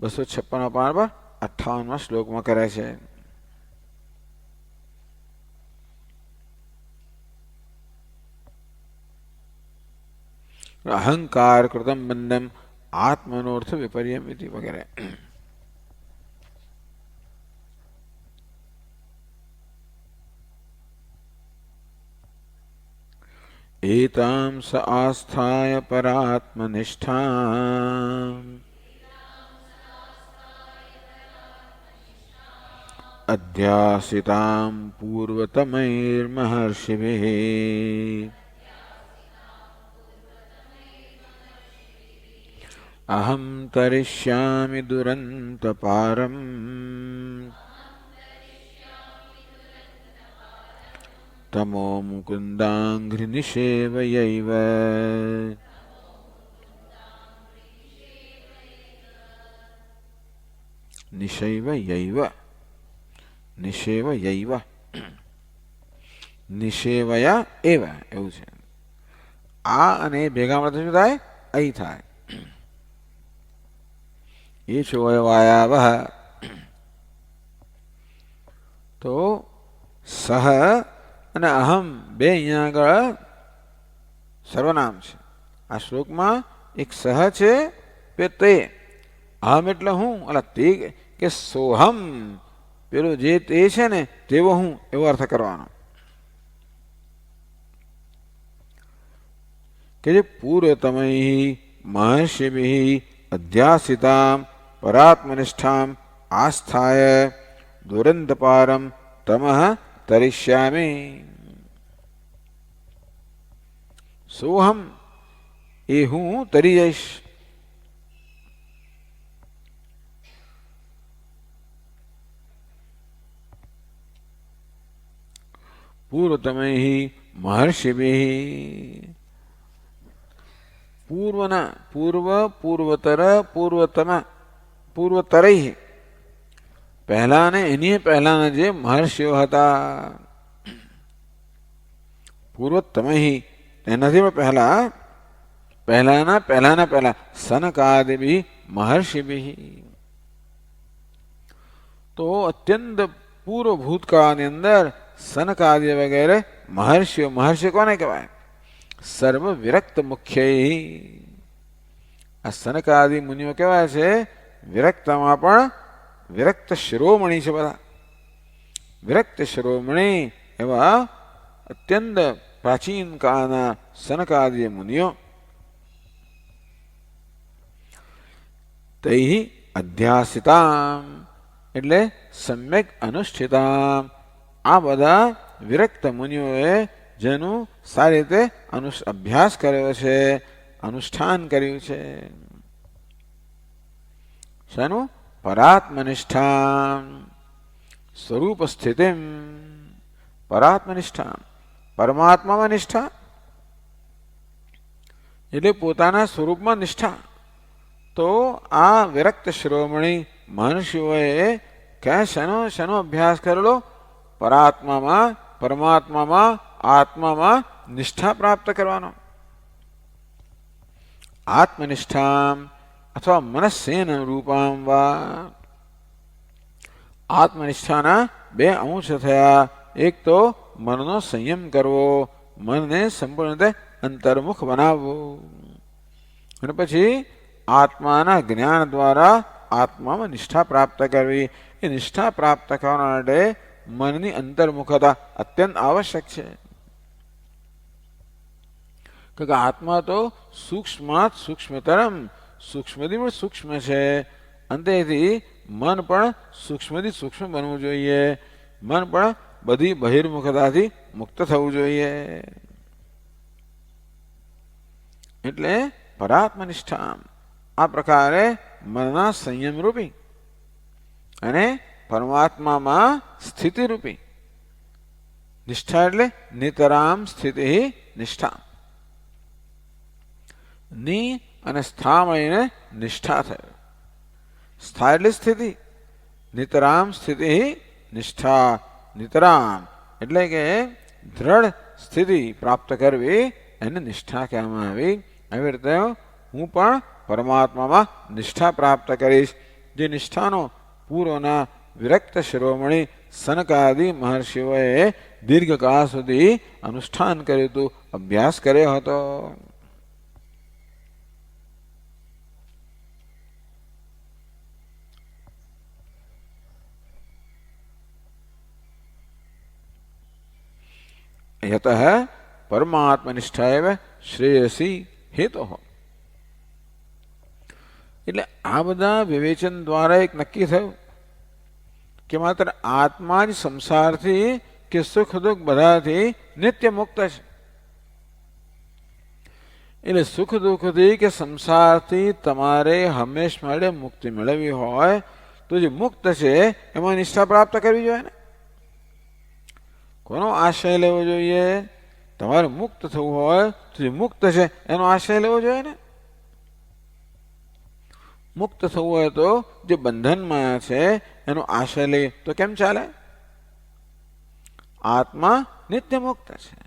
256 પાન પર 58 શ્લોકમાં કરે છે. અહંકાર કૃતમ બંધમ આત્મનોર્થ વિપર્યમ વગેરે. एतां स आस्थाय परात्मनिष्ठाम् अध्यासितां पूर्वतमैर्महर्षिभिः अहं तरिष्यामि दुरन्तपारम् तमो मुकुन्दाङ्घ्रिनिषेवयैव. निषेवयैव, निषेवयैव, નિષેવયા એવ એવું છે. આ અને ભેગા મળતા શું થાય? અહીં થાય. એ ચોવાયાવહ તો સહ અને અહમ બે અહીંયા આગળ સર્વનામ છે. આ શ્લોકમાં એક સહ છે તે, અહમ એટલે હું, અલા તે કે સોહમ પેલું જે તે છે ને તેવો હું, એવો અર્થ કરવાનો. કે જે પૂર્વતમૈ મહર્ષિભિ અધ્યાસિતામ પરાત્મનિષ્ઠામ આસ્થાય દુરંતપારમ તમઃ તરિષ્યામિ. સોહમ એ હું તરી જઈશ. પૂર્વતમૈ મહર્ષિભિ, પૂર્વના પૂર્વ, પૂર્વતર, પૂર્વતમ, પૂર્વતરૈ પહેલા ને એની પહેલાના જે મહર્ષિઓ હતા. પૂર્વતમૈ એનાથી પણ પહેલા, પહેલાના પહેલાના પહેલા સનકાદિભિ મહર્ષિભિ. તો અત્યંત પૂર્વ ભૂતકાળની અંદર સનકાદિ વગેરે મહર્ષિઓ, મહર્ષિ કોને કહેવાય? સર્વ વિરક્ત મુખ્ય. આ સનકાદિ મુનિઓ કહેવાય છે વિરક્તમાં પણ વિરક્ત શિરોમણી છે. બધા વિરક્ત શિરોમણી એવા અત્યંત પ્રાચીન કાળના સનકાદિ મુનિઓ. તૈ અધ્યાસિતામ એટલે સમ્યક અનુષ્ઠિતામ, આ બધા વિરક્ત મુનિઓએ જેનું સારી રીતે અભ્યાસ કર્યો છે, અનુષ્ઠાન કર્યું છે. શાનું? પરાત્મનિષ્ઠા સ્વરૂપ સ્થિતિ, પરાત્મનિષ્ઠા પરમાત્મામાં નિષ્ઠા એટલે પોતાના સ્વરૂપમાં નિષ્ઠા. તો આ વિરક્ત શિરોમણી મહર્ષિઓએ ક્યાં શેનો અભ્યાસ કરેલો? પરાત્મામાં, પરમાત્મામાં, આત્મામાં નિષ્ઠા પ્રાપ્ત કરવાનો. આત્મનિષ્ઠા અથવા મનસ્સેન રૂપામ વા. આત્મનિષ્ઠાના બે અંશ થયા. એક તો મનનો સંયમ કરવો, મનને સંપૂર્ણ રીતે અંતર્મુખ બનાવવું, અને પછી આત્માના જ્ઞાન દ્વારા આત્મામાં નિષ્ઠા પ્રાપ્ત કરવી. એ નિષ્ઠા પ્રાપ્ત કરવા માટે મનની અંતર્મુખતા અત્યંત આવશ્યક છે. કે આત્મા તો સૂક્ષ્માત સૂક્ષ્મતરમ, સૂક્ષ્મથી સૂક્ષ્મ છે. અંતેથી મન પણ સૂક્ષ્મથી સૂક્ષ્મ બનવું જોઈએ. મન પણ બધી બહિર્મુખતાથી મુક્ત થવું જોઈએ. એટલે પરાત્મનિષ્ઠા આ પ્રકારે મનના સંયમ રૂપી અને પરમાત્મામાં સ્થિતિ રૂપી નિષ્ઠા એટલે નિતરામ સ્થિતિ નિષ્ઠા. ની અને સ્થા મળીને નિષ્ઠા થયો. સ્થા એટલે સ્થિતિ, નિતરામ સ્થિતિ નિષ્ઠા. નિતરામ એટલે કે દ્રઢ સ્થિતિ પ્રાપ્ત કરવી એને નિષ્ઠા કહેવામાં આવી. આવી રીતે હું પણ પરમાત્મામાં નિષ્ઠા પ્રાપ્ત કરીશ. જે નિષ્ઠાનો પૂર્વના વિરક્ત શિરોમણી સનકાદિ મહર્ષિઓએ દીર્ઘકાળ સુધી અનુષ્ઠાન કર્યું હતું, અભ્યાસ કર્યો હતો. યતઃ પરમાત્મનિષ્ઠા એવ શ્રેયસી હેતો. એટલે આ બધા વિવેચન દ્વારા એક નક્કી થયું કે માત્ર આત્મા જ સંસારથી કે સુખ દુઃખ બધાથી નિત્ય મુક્ત છે. એટલે સુખ દુઃખથી કે સંસારથી તમારે હંમેશ માટે મુક્તિ મેળવવી હોય તો જે મુક્ત છે એમાં નિષ્ઠા પ્રાપ્ત કરવી જોઈએ ને. કોનો આશ્રય લેવો જોઈએ? તમારે મુક્ત થવું હોય તો જે મુક્ત છે એનો આશ્રય લેવો જોઈએ ને. મુક્ત થવું હોય તો જે બંધનમાં છે એનો આશ્રય લે તો કેમ ચાલે? આત્મા નિત્ય મુક્ત છે.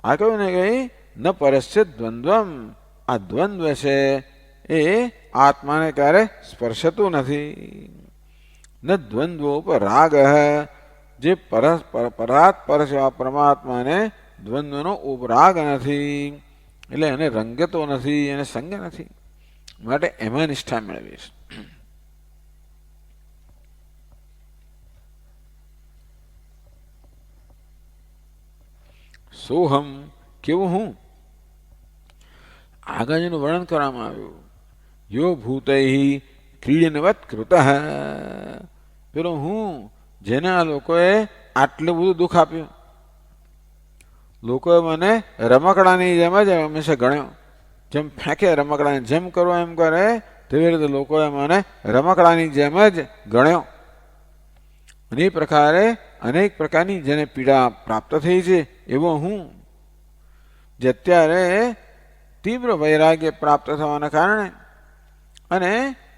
આ કહ્યું ને કઈ ન પરસ્ય દ્વંદ્વમ, આ દ્વંદ્વ છે એ આત્માને ક્યારે સ્પર્શતું નથી. ન દ્વંદ્વો ઉપર રાગ, જે પરાત પર છે આ પરમાત્માને દ્વંદ્વનો ઉપરાગ નથી, એટલે એને રંગતો નથી, એને સંગ નથી, માટે એમાં નિષ્ઠા મેળવીશ. સોહમ કેવું હું? આગળ જેનું વર્ણન કરવામાં આવ્યું. યો ભૂતૈ ક્રીડનવત કૃત, પેલો હું જેને આ લોકોએ આટલું બધું દુઃખ આપ્યું. લોકોએ મને રમકડાની જેમ જ હંમેશા ગણ્યો. જેમ ફેંકે રમકડાની જેમ કરો એમ કરે તેવી રીતે લોકોએ મને રમકડાની જેમ જ ગણ્યો. અને એ પ્રકારે અનેક પ્રકારની જેને પીડા પ્રાપ્ત થઈ છે એવો હું, જે અત્યારે તીવ્ર વૈરાગ્ય પ્રાપ્ત થવાના કારણે અને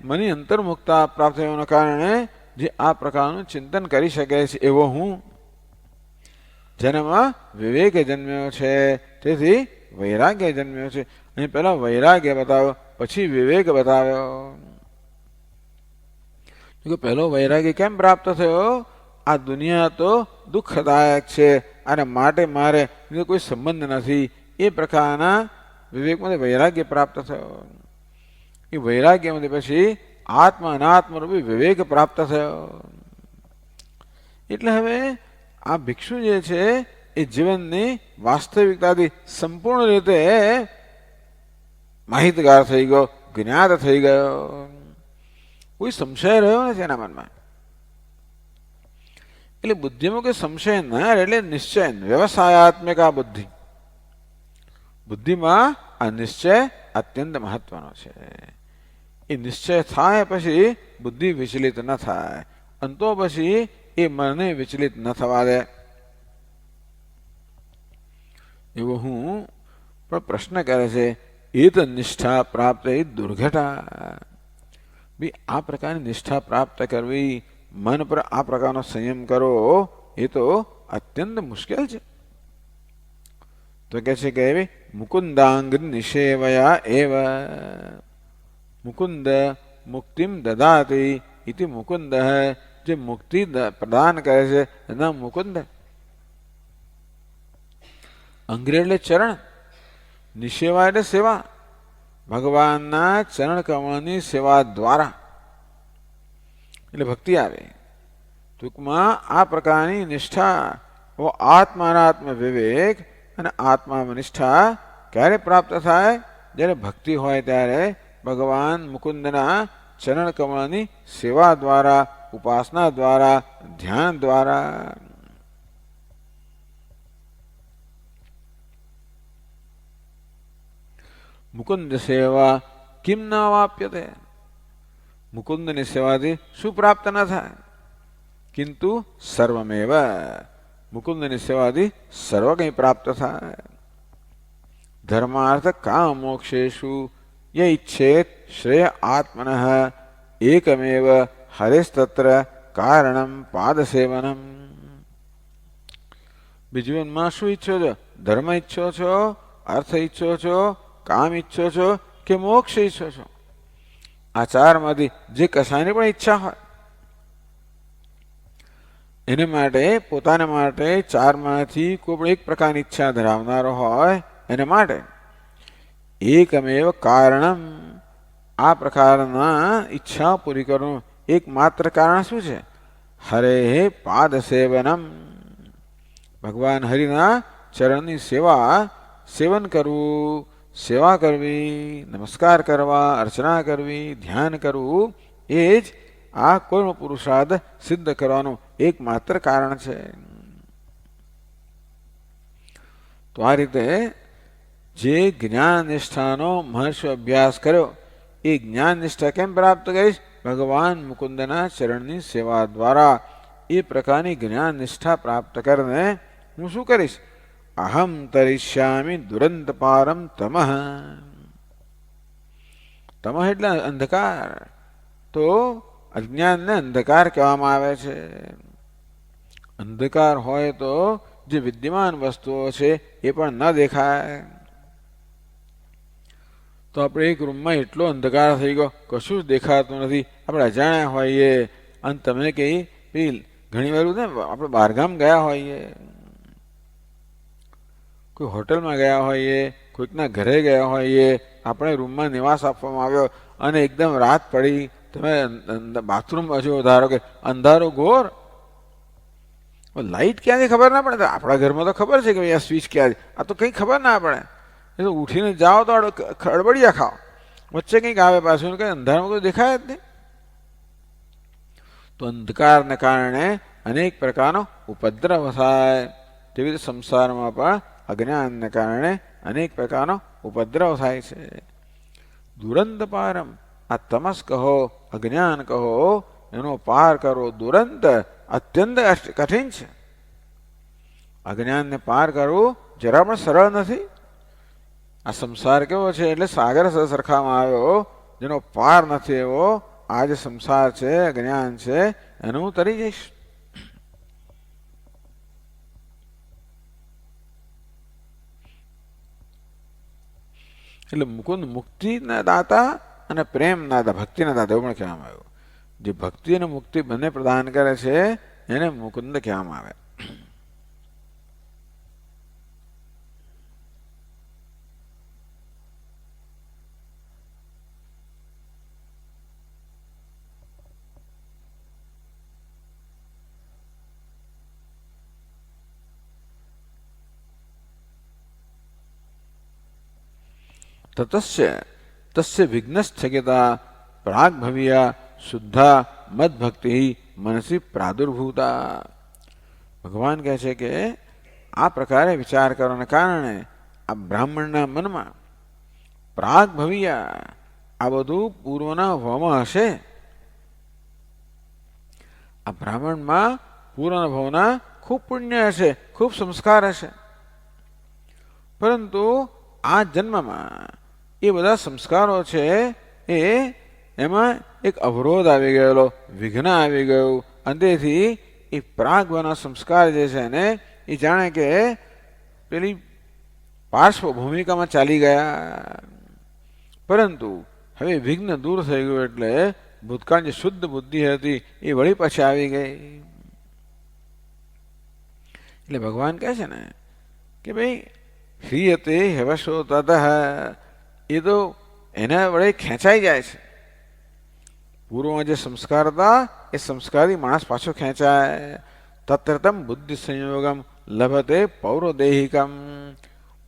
મની અંતર્મુક્તા પ્રાપ્ત થવાના કારણે જે આ પ્રકારનું ચિંતન કરી શકે છે એવો હું, જેનામાં વિવેક જન્મ્યો છે, તેથી વૈરાગ્ય જન્મ્યો છે. અહીં પહેલા વૈરાગ્ય બતાવ્યો, પછી વિવેક બતાવ્યો. પહેલો વૈરાગ્ય કેમ પ્રાપ્ત થયો? આ દુનિયા તો દુઃખદાયક છે અને માટે મારે કોઈ સંબંધ નથી, એ પ્રકારના વિવેકમાંથી વૈરાગ્ય પ્રાપ્ત થયો. એ વૈરાગ્યમાંથી પછી આત્મા અનાત્મરૂપી વિવેક પ્રાપ્ત થયો. એટલે હવે આ ભિક્ષુ જે છે એ જીવનની વાસ્તવિકતાથી સંપૂર્ણ રીતે માહિતગાર થઈ ગયો, જ્ઞાત થઈ ગયો. કોઈ સંશય રહ્યો નથી એના મનમાં. એટલે બુદ્ધિમાં કોઈ સંશય ના એટલે નિશ્ચય, વ્યવસાયાત્મક આ બુદ્ધિ. બુદ્ધિમાં આ નિશ્ચય અત્યંત મહત્વનો છે. એ નિશ્ચય થાય પછી બુદ્ધિ વિચલિત ન થાય, અને તો પછી એ મનને વિચલિત ન થવા દે. એવો હું પણ પ્રશ્ન કરે છે, એત નિષ્ઠા પ્રાપ્ત એ દુર્ઘટા. ભાઈ આ પ્રકારની નિષ્ઠા પ્રાપ્ત કરવી, મન પર આ પ્રકારનો સંયમ કરો, એ તો અત્યંત મુશ્કેલ છે. તો કે છે કે મુકુંદાંગ નિષેવયા એવ મુકુંદ મુક્તિમ દદાતિ ઇતિ મુકુંદ. જે મુક્તિ પ્રદાન કરે છે એના મુકુંદ. અંગ્રેજ એટલે ચરણ, નિષેવા એટલે સેવા. ભગવાનના ચરણ કમળની સેવા દ્વારા એટલે ભક્તિ આવે. ટૂંકમાં આ પ્રકારની નિષ્ઠા, આત્માનાત્મ વિવેક અને આત્મામાં નિષ્ઠા ક્યારે પ્રાપ્ત થાય? જ્યારે ભક્તિ હોય ત્યારે ભગવાન મુકુંદના ચરણ કમળની સેવા દ્વારા, ઉપાસના દ્વારા, ધ્યાન દ્વારા. મુકુંદ સેવા કિમ ન વાપ્યતે. મુકુંદની સેવાથી શું પ્રાપ્ત ન થાય? કિંતુ સર્વમેવ. મુકુંદની સેવાથી સર્વ કંઈ પ્રાપ્ત થાય. ધર્માર્થ કામ મોક્ષેષુ ય ઈચ્છેત શ્રેય આત્મનઃ એકમેવ હરેસ્તત્ર કારણમ પાદસેવનમ. જીવનમાં શું ઈચ્છો છો? ધર્મ ઈચ્છો છો, અર્થ ઈચ્છો છો, કામ ઈચ્છો છો કે મોક્ષ ઈચ્છો છો? આ ચારમાંથી જે કશાની પણ ઈચ્છા હોય એને માટે, પોતાના માટે ચારમાંથી કોઈ પણ એક પ્રકારની ઈચ્છા ધરાવનારો હોય એને માટે એકમેવ કારણમ, આ પ્રકારના ઈચ્છા પૂરી કરવું એકમાત્ર કારણ શું છે? હરે પાદ સેવનમ. ભગવાન હરિના ચરણની સેવા, સેવન કરવું, સેવા કરવી, નમસ્કાર કરવા, અર્ચના કરવી, ધ્યાન કરવું, એ જ આ કોઈ પુરુષાર્થ સિદ્ધ કરવાનું એકમાત્ર કારણ છે. તો આ રીતે જે જ્ઞાન નિષ્ઠાનો મહર્ષિ અભ્યાસ કર્યો એ જ્ઞાન નિષ્ઠા કેમ પ્રાપ્ત કરીશ? ભગવાન મુકુંદના ચરણની સેવા દ્વારા. એ પ્રકારની જ્ઞાન નિષ્ઠા પ્રાપ્ત કરીને હું શું કરીશ? અહમ તરિષ્યામિ દુરંત પારમ તમઃ. તમઃ એટલે અંધકાર. તો અજ્ઞાનને અંધકાર કહેવામાં આવે છે. અંધકાર હોય તો જે વિદ્યમાન વસ્તુઓ છે એ પણ ન દેખાય. તો આપણે એક રૂમમાં એટલો અંધકાર થઈ ગયો, કશું જ દેખાતું નથી, આપણે અજાણ્યા હોઈએ. અને તમે કહી ઘણી વાર ને આપણે બહારગામ ગયા હોઈએ, કોઈ હોટલમાં ગયા હોઈએ, કોઈકના ઘરે ગયા હોઈએ, આપણે રૂમમાં નિવાસ આપવામાં આવ્યો અને એકદમ રાત પડી, તમે બાથરૂમ હજુ ધારો કે અંધારો ઘોર, લાઇટ ક્યાંથી ખબર ના પડે? આપણા ઘરમાં તો ખબર છે કે આ સ્વિચ ક્યાં છે, આ તો કંઈ ખબર ના પડે. એ તો ઉઠીને જાઓ તો ખડબડિયા ખાઓ, વચ્ચે કંઈક આવે પાછું, કંઈ અંધારામાં કોઈ દેખાય જ નહીં. તો અંધકારને કારણે અનેક પ્રકારનો ઉપદ્રવ થાય. તેવી રીતે સંસારમાં પણ અજ્ઞાનને કારણે અનેક પ્રકારનો ઉપદ્રવ થાય છે. દુરંત પારમ, આ તમસ કહો, અજ્ઞાન કહો, એનો પાર કરો. દુરંત અત્યંત કઠિન છે. અજ્ઞાનને પાર કરવું જરા પણ સરળ નથી. આ સંસાર કેવો છે? એટલે સાગર સરખામાં આવ્યો, જેનો પાર નથી એવો આ જે સંસાર છે, અજ્ઞાન છે, એનું હું તરી જઈશ. એટલે મુકુંદ મુક્તિના દાતા અને પ્રેમના દાતા, ભક્તિના દાતા એવું પણ કહેવામાં આવ્યું. જે ભક્તિ અને મુક્તિ બંને પ્રદાન કરે છે એને મુકુંદ કહેવામાં આવે. તતસ્ય તસ્ય વિઘ્ન સ્થગિતા પ્રાગભવિયા શુદ્ધા મદભક્તિ મનસી પ્રાદુર્ભૂતા. ભગવાન કહે છે કે આ પ્રકારે વિચાર કરવાને કારણે આ બ્રાહ્મણના મનમાં પ્રાગ ભવિયા આ બધું પૂર્વના ભાવમાં હશે. આ બ્રાહ્મણમાં પૂર્વના ભાવના ખૂબ પુણ્ય હશે, ખૂબ સંસ્કાર હશે, પરંતુ આ જન્મમાં એ બધા સંસ્કારો છે એમાં એક અવરોધ આવી ગયેલો, વિઘ્ન આવી ગયું, અંતેથી એ પ્રાગવાના સંસ્કાર જે છે ને એ જાણે કે પેલી પાર્શ્વ ભૂમિકામાં ચાલી ગયા. પરંતુ હવે વિઘ્ન દૂર થઈ ગયું એટલે ભૂતકાળની શુદ્ધ બુદ્ધિ હતી એ વળી પાછી આવી ગઈ. એટલે ભગવાન કહે છે ને કે ભાઈ ह्रियते ह्यवशो ततः એ તો એના વડે ખેંચાઈ જાય છે. પૂર્વમાં જે સંસ્કાર હતા એ સંસ્કારી માણસ પાછો ખેંચાય. તત્રતમ બુદ્ધિ સંયોગમ લભતે પૌરોદેહિકમ.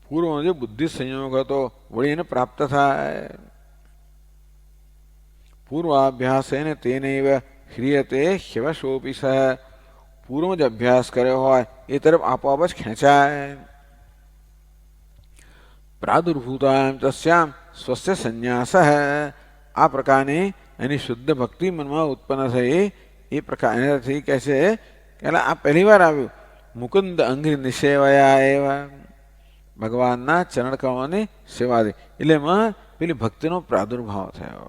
પૂર્વમાં જે બુદ્ધિ સંયોગ હતો વળી એને પ્રાપ્ત થાય. પૂર્વાભ્યાસેન તેનૈવ ह्रियते ह्यवशोऽपि सः. પૂર્વમાં જે અભ્યાસ કર્યો હોય એ તરફ આપોઆપ જ ખેંચાય. પ્રાદુર્ભૂતામ તસ્યામ સ્વસ્ય સંન્યાસ. આ પ્રકારની એની શુદ્ધ ભક્તિ મનમાં ઉત્પન્ન થઈ. એ પ્રકાર એનાથી કહે છે કે આ પહેલી વાર આવ્યું મુકુંદ અંઘ્રિ નિષેવયા એવા. ભગવાનના ચરણકમળની સેવાથી એટલે એમાં પેલી ભક્તિનો પ્રાદુર્ભાવ થયો.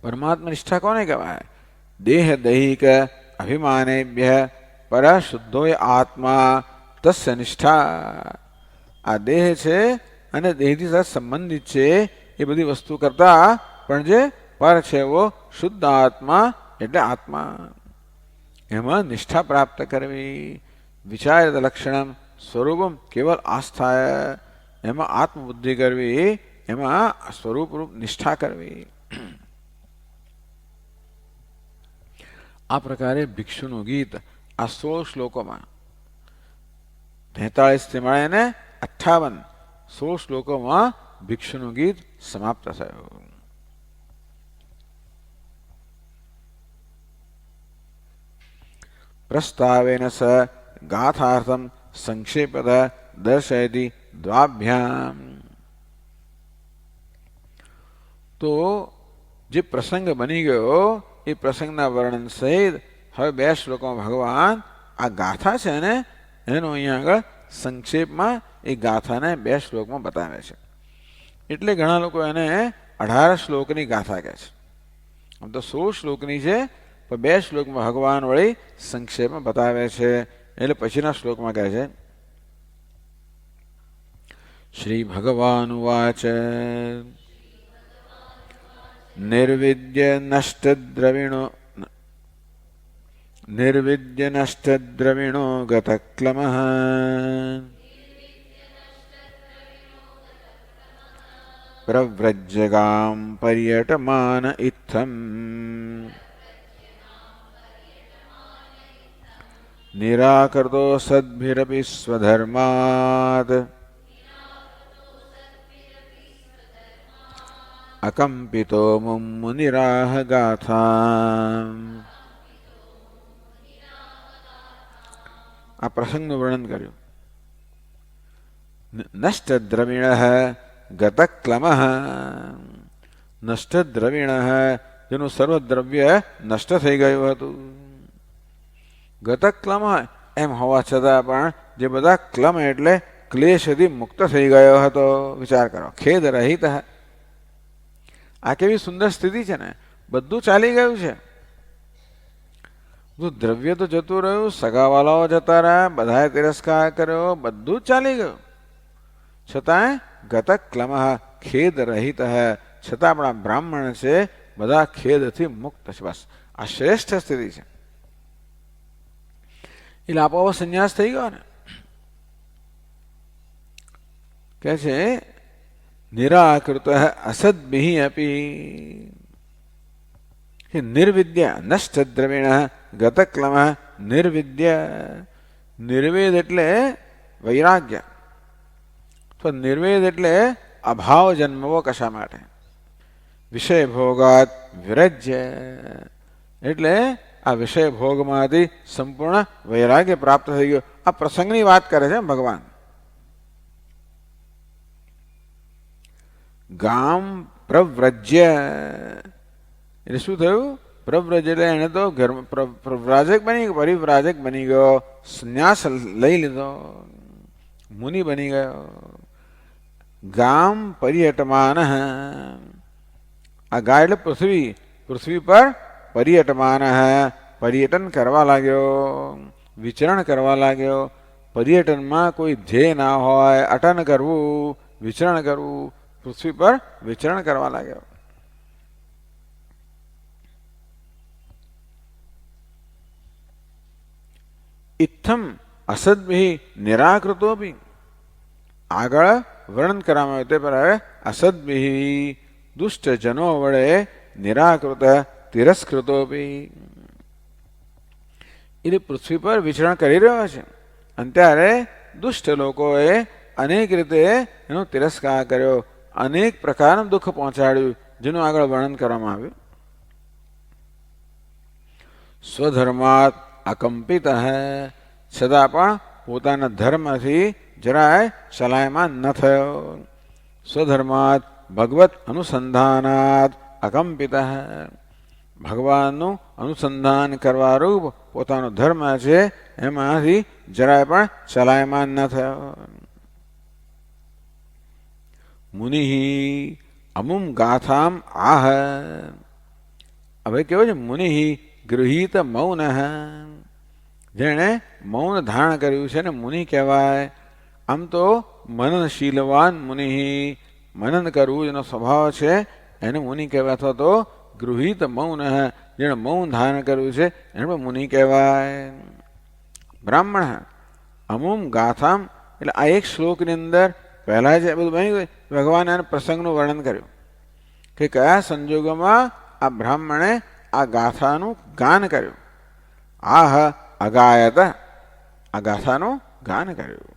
પરમાત્મા નિષ્ઠા કોને કહેવાય? દેહ દૈહિક અભિમાનેભ્ય પર શુદ્ધોય આત્મા તસ્ય નિષ્ઠા. આ દેહ છે અને દેહથી સાથે સંબંધિત છે એ બધી વસ્તુ કરતા પણ જે પર છે એવો શુદ્ધ આત્મા એટલે આત્મા, એમાં નિષ્ઠા પ્રાપ્ત કરવી. વિચારિત લક્ષણમ સ્વરૂપમ કેવલ આસ્થાય. એમાં આત્મબુદ્ધિ કરવી, એમાં સ્વરૂપરૂપ નિષ્ઠા કરવી. આ પ્રકારે ભિક્ષુનું ગીત આ 16 શ્લોકોમાં 43 થી મળીને 58 16 શ્લોકોમાં ભિક્ષુનું ગીત સમાપ્ત થયું. પ્રસ્તાવેન સ ગાથાર્થમ સંક્ષેપત દર્શયતિ દ્વાભ્યામ. તો જે પ્રસંગ બની ગયો એ પ્રસંગના વર્ણન સહિત હવે 2 શ્લોકોમાં ભગવાન આ ગાથા છે ને એનો અહીંયા આગળ સંક્ષેપમાં એ ગાથાને 2 શ્લોકમાં બતાવે છે. એટલે ઘણા લોકો એને 18 શ્લોકની ગાથા કહે છે. આમ તો 16 શ્લોકની છે પણ 2 શ્લોકમાં ભગવાન વળી સંક્ષેપમાં બતાવે છે. એટલે પછીના શ્લોકમાં કહે છે શ્રી ભગવાન ઉવાચ નિર્વિદ્ય નષ્ટદ્રવિણો ગતક્લમઃ પ્રવ્રજ્યગામ પર્યટમાન ઇત્થમ નિરાકૃતો સદ્ભિરપિ સ્વધર્માદ અકંપિતો મુનિરાહ ગાથા. આ પ્રસંગનું વર્ણન કર્યું. નષ્ટદ્રવિણ ગતક્લમઃ. નષ્ટદ્રવિણ જેનું સર્વદ્રવ્ય નષ્ટ થઈ ગયું હતું. ગતક્લમ એમ હોવા છતાં પણ જે બધા ક્લમ એટલે ક્લેશથી મુક્ત થઈ ગયો હતો. વિચાર કરો, ખેદ રહિત. આ કેવી સુંદર સ્થિતિ છે ને. બધું ચાલી ગયું છે, બધું દ્રવ્ય તો જતું રહ્યું, સગાવાલાઓ જતા રહ્યા, બધાએ તિરસ્કાર કર્યો, બધું જ ચાલી ગયું. છતાંય ગતક્લમ ખેદ રહિત. છતાં આપણા બ્રાહ્મણ છે બધા ખેદથી મુક્ત છે. બસ આ શ્રેષ્ઠ સ્થિતિ છે. એટલે આપોઆપ સંન્યાસ થઈ ગયો ને. કે છે નિરાકૃત અસદ્ભિ અપી. નિર્વિદ્ય નષ્ટદ્રવિણ ગતક્લમ. નિર્વિદ્ય નિર્વેદ એટલે વૈરાગ્ય, તો નિર્વેદ એટલે અભાવ જન્મવો કશા માટે? વિષય ભોગાત વિરજ્ય, એટલે આ વિષય ભોગમાંથી સંપૂર્ણ વૈરાગ્ય પ્રાપ્ત થઈ ગયો. આ પ્રસંગની વાત કરે છે ભગવાન. ગામ પ્રવ્રજ્ય એટલે શું થયું? પ્રવ્રજ એટલે એને તો ઘર પ્રવ્રાજક બની ગયો, પરિવ્રાજક બની ગયો, સંન્યાસ લઈ લીધો, મુનિ બની ગયો. ગામ પર્યટમાન, આ ગા એટલે પૃથ્વી, પૃથ્વી પર પર્યટમાન પર્યટન કરવા લાગ્યો, વિચરણ કરવા લાગ્યો. પર્યટનમાં કોઈ ધ્યેય ના હોય, અટન કરવું, વિચરણ કરવું, પૃથ્વી પર વિચરણ કરવા લાગ્યો. ઇત્થમ અસદ્ભિ નિરાકૃતો બી, આગળ વર્ણન કરવામાં આવ્યું તે પર અસદ્ભિ દુષ્ટજનો વડે નિરાકૃત તિરસ્કૃતો બી, એટલે પૃથ્વી પર વિચરણ કરી રહ્યો છે અને ત્યારે દુષ્ટ લોકોએ અનેક રીતે એનો તિરસ્કાર કર્યો, અનેક પ્રકારનું દુઃખ પહોંચાડ્યું, જેનું આગળ વર્ણન કરવામાં આવ્યું. સ્વધર્માત અકંપિત છતાં પણ પોતાના ધર્મથી જરાય ચલાયમાન ન થયો. સ્વધર્માત ભગવત અનુસંધાનાત અકંપિત, ભગવાનનું અનુસંધાન કરવા રૂપ પોતાનો ધર્મ છે એમાંથી જરાય પણ ચલાયમાન ન થયો. મુનિ અમુમ ગાથામ આહ, હવે કેવું છે? મુનિ ગૃહીત મૌન, જેણે મૌન ધારણ કર્યું છે ને મુનિ કહેવાય. આમ તો મનનશીલવાન મુનિ, મનન કરવું એનો સ્વભાવ છે, એને મુનિ કહેવાય. અથવા તો ગૃહીત મૌન, જેણે મૌન ધારણ કર્યું છે એને પણ મુનિ કહેવાય. બ્રાહ્મણ અમુમ ગાથામ, એટલે આ એક શ્લોકની અંદર પહેલા જે બધું ભગવાને એને પ્રસંગનું વર્ણન કર્યું કે કયા સંજોગોમાં આ બ્રાહ્મણે આ ગાથાનું ગાન કર્યું. આહ અગાયત, આ ગાથાનું ગાન કર્યું.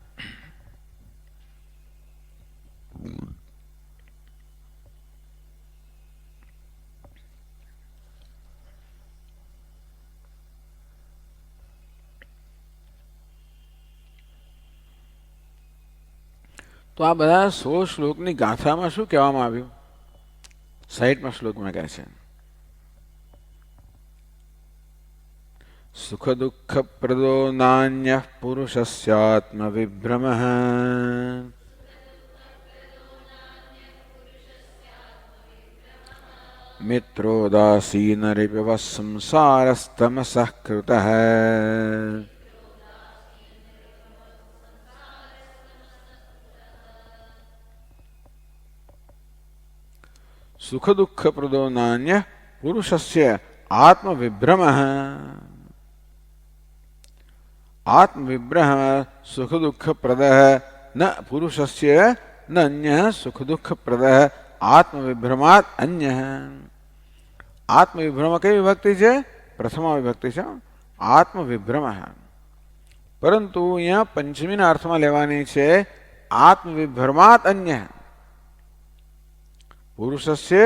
તો આ બધા 16 શ્લોકની ગાથામાં શું કહેવામાં આવ્યું? 60મા શ્લોકમાં કહે છે, સુખ દુઃખ પ્રદો નાન્ય પુરુષસ્યાત્મ વિભ્રમ મિત્રોદાસીનરિપવ સંસારસ્તમસઃ કૃતઃ. સુખ દુઃખ પ્રદો નાન્ય પુરુષસ્ય આત્મવિભ્રમ, આત્મવિભ્રમ સુખ દુઃખ પ્રદ ન પુરુષસ્ય ન અન્ય સુખ દુઃખ પ્રદ આત્મવિભ્રમાત અન્ય. આત્મવિભ્રમ કઈ વિભક્તિ છે? પ્રથમા વિભક્તિ છે આત્મવિભ્રમ. પરંતુ અહીંયા પંચમીના અર્થમાં લેવાની છે આત્મવિભ્રમાત અન્ય. પુરુષસ્ય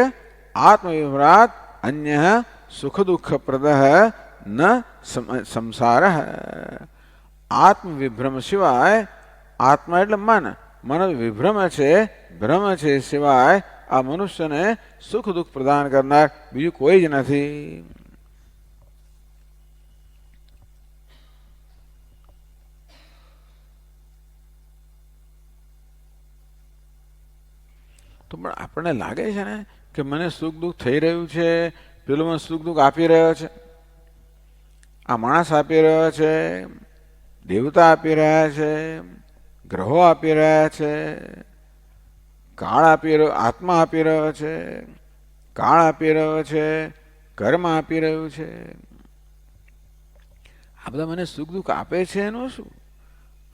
આત્મવિભ્રાત અન્ય સુખ દુઃખ પ્રદ ન સંસાર. આત્મવિભ્રમ સિવાય, આત્મા એટલે મન, મન વિભ્રમ છે, ભ્રમ છે, સિવાય આ મનુષ્યને સુખ દુઃખ પ્રદાન કરનાર બીજું કોઈ જ નથી. તો પણ આપણને લાગે છે ને કે મને સુખ દુઃખ થઈ રહ્યું છે, પેલો મને સુખ દુઃખ આપી રહ્યો છે, આ માણસ આપી રહ્યો છે, દેવતા આપી રહ્યા છે, ગ્રહો આપી રહ્યા છે, કાળ આપી રહ્યો, આત્મા આપી રહ્યો છે, કાળ આપી રહ્યો છે, કર્મ આપી રહ્યું છે. આ બધા મને સુખ દુઃખ આપે છે એનું શું?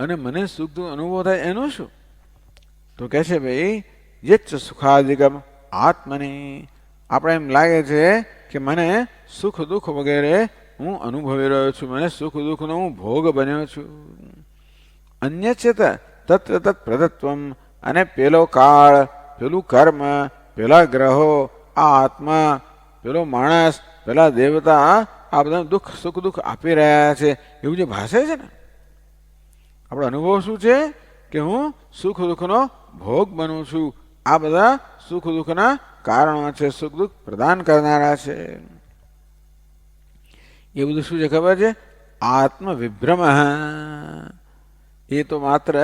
અને મને સુખ દુઃખ અનુભવ થાય એનું શું? તો કહે છે ભાઈ યચ્ચ સુખાદિકમ આત્મની, આપણે એમ લાગે છે કે મને સુખ દુઃખ વગેરે હું અનુભવી રહ્યો છું, મને સુખ દુઃખનો હું ભોગ બન્યો છું. અન્ય છે તત્ર તત્ પ્રદત્વમ, અને પેલો કાળ પેલું કર્મ, પેલા ગ્રહો, આ આત્મા, પેલો માણસ, પેલા દેવતા આ બધા દુઃખ સુખ દુઃખ આપી રહ્યા છે એવું જે ભાષે છે ને, આપણો અનુભવ શું છે કે હું સુખ દુઃખનો ભોગ બનું છું. આ બધા સુખ દુઃખના કારણો છે, સુખ દુઃખ પ્રદાન કરનારા છે. એ બધું શું છે ખબર છે? આત્મ વિભ્રમ. એ તો માત્ર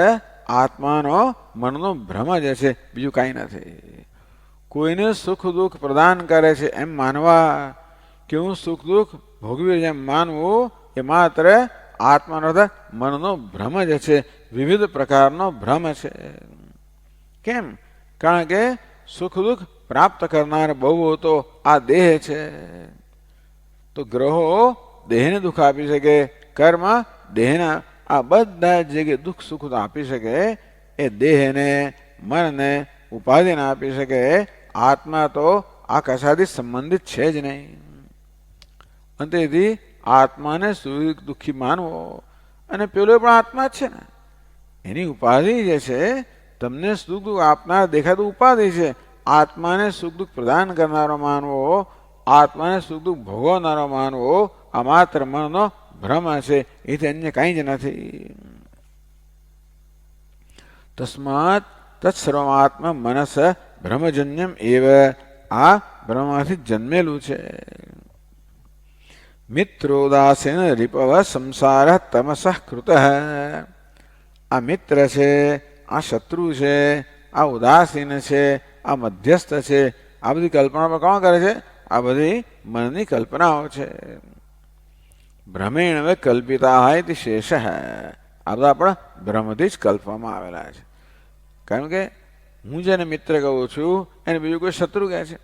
આત્માનો મનનો ભ્રમ જ છે, બીજું કાંઈ નથી. કોઈને સુખ દુઃખ પ્રદાન કરે છે એમ માનવા કે હું સુખ દુઃખ ભોગવી એમ માનવું એ માત્ર આત્માનો મનનો ભ્રમ જ છે, વિવિધ પ્રકારનો ભ્રમ છે. કેમ? કારણ કે સુખ દુઃખ પ્રાપ્ત કરનાર બહુ તો આ દેહ છે. તો ગ્રહો દેહને દુઃખ આપી શકે, કર્મ દેહના, આ બધા જગ્યાએ દુઃખ સુખ આપી શકે એ દેહને, મનને, ઉપાધિને આપી શકે. આત્મા તો આ કશાથી સંબંધિત છે જ નહીં. અંતેથી આત્માને સુખ દુઃખી માનવો, અને પેલો પણ આત્મા જ છે ને, એની ઉપાધિ જે છે, તમને સુખ દુઃખ આપનાર દેખાતું ઉપાધિ છે. આત્માને સુખ દુઃખ પ્રદાન કરનારો માનવો, આત્માને સુખ દુઃખ ભોગવનારો માનવો, આ માત્ર મનનો ભ્રમ છે, એથી અન્ય કંઈ જ નથી. તસ્માત તત્સર્વમાત્મા મનસ ભ્રમજન્યમ એવ. આ બ્રહ્મમાંથી જન્મેલું છે. મિત્રોદાસીન રિપવ સંસાર તમસ કૃત. આ મિત્ર છે, આ શત્રુ છે, આ ઉદાસીન છે, આ મધ્યસ્થ છે. આ બધી કલ્પના કોણ કરે છે? આ બધી મનની કલ્પનાઓ છે. ભ્રમેણ કલ્પિતા હોય તે શેષ. આ બધા પણ ભ્રમથી જ કલ્પવામાં આવેલા છે. કારણ કે હું જેને મિત્ર કહું છું એને બીજું કોઈ શત્રુ કહે છે.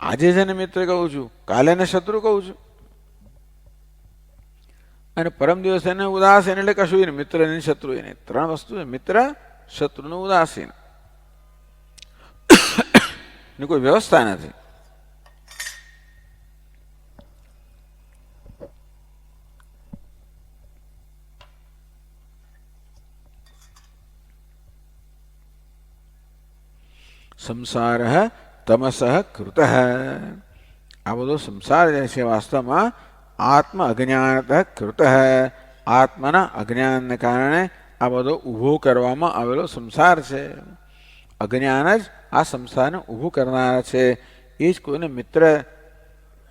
આજે જેને મિત્ર કહું છું કાલે એને શત્રુ કહું છું, અને પરમ દિવસ એને ઉદાસીન, એટલે કશું મિત્ર નહીં શત્રુ નહીં. ત્રણ વસ્તુ છે: મિત્ર, શત્રુ ને ઉદાસીન. ની કોઈ વ્યવસ્થા નથી. સંસાર તમસ કૃત. આ બધો સંસાર જે છે વાસ્તવમાં આત્મ અજ્ઞાનત કૃત. આત્માના અજ્ઞાનને કારણે આ બધો ઊભો કરવામાં આવેલો સંસાર છે. અજ્ઞાન જ આ સંસારને ઊભું કરનાર છે. એ જ કોઈને મિત્ર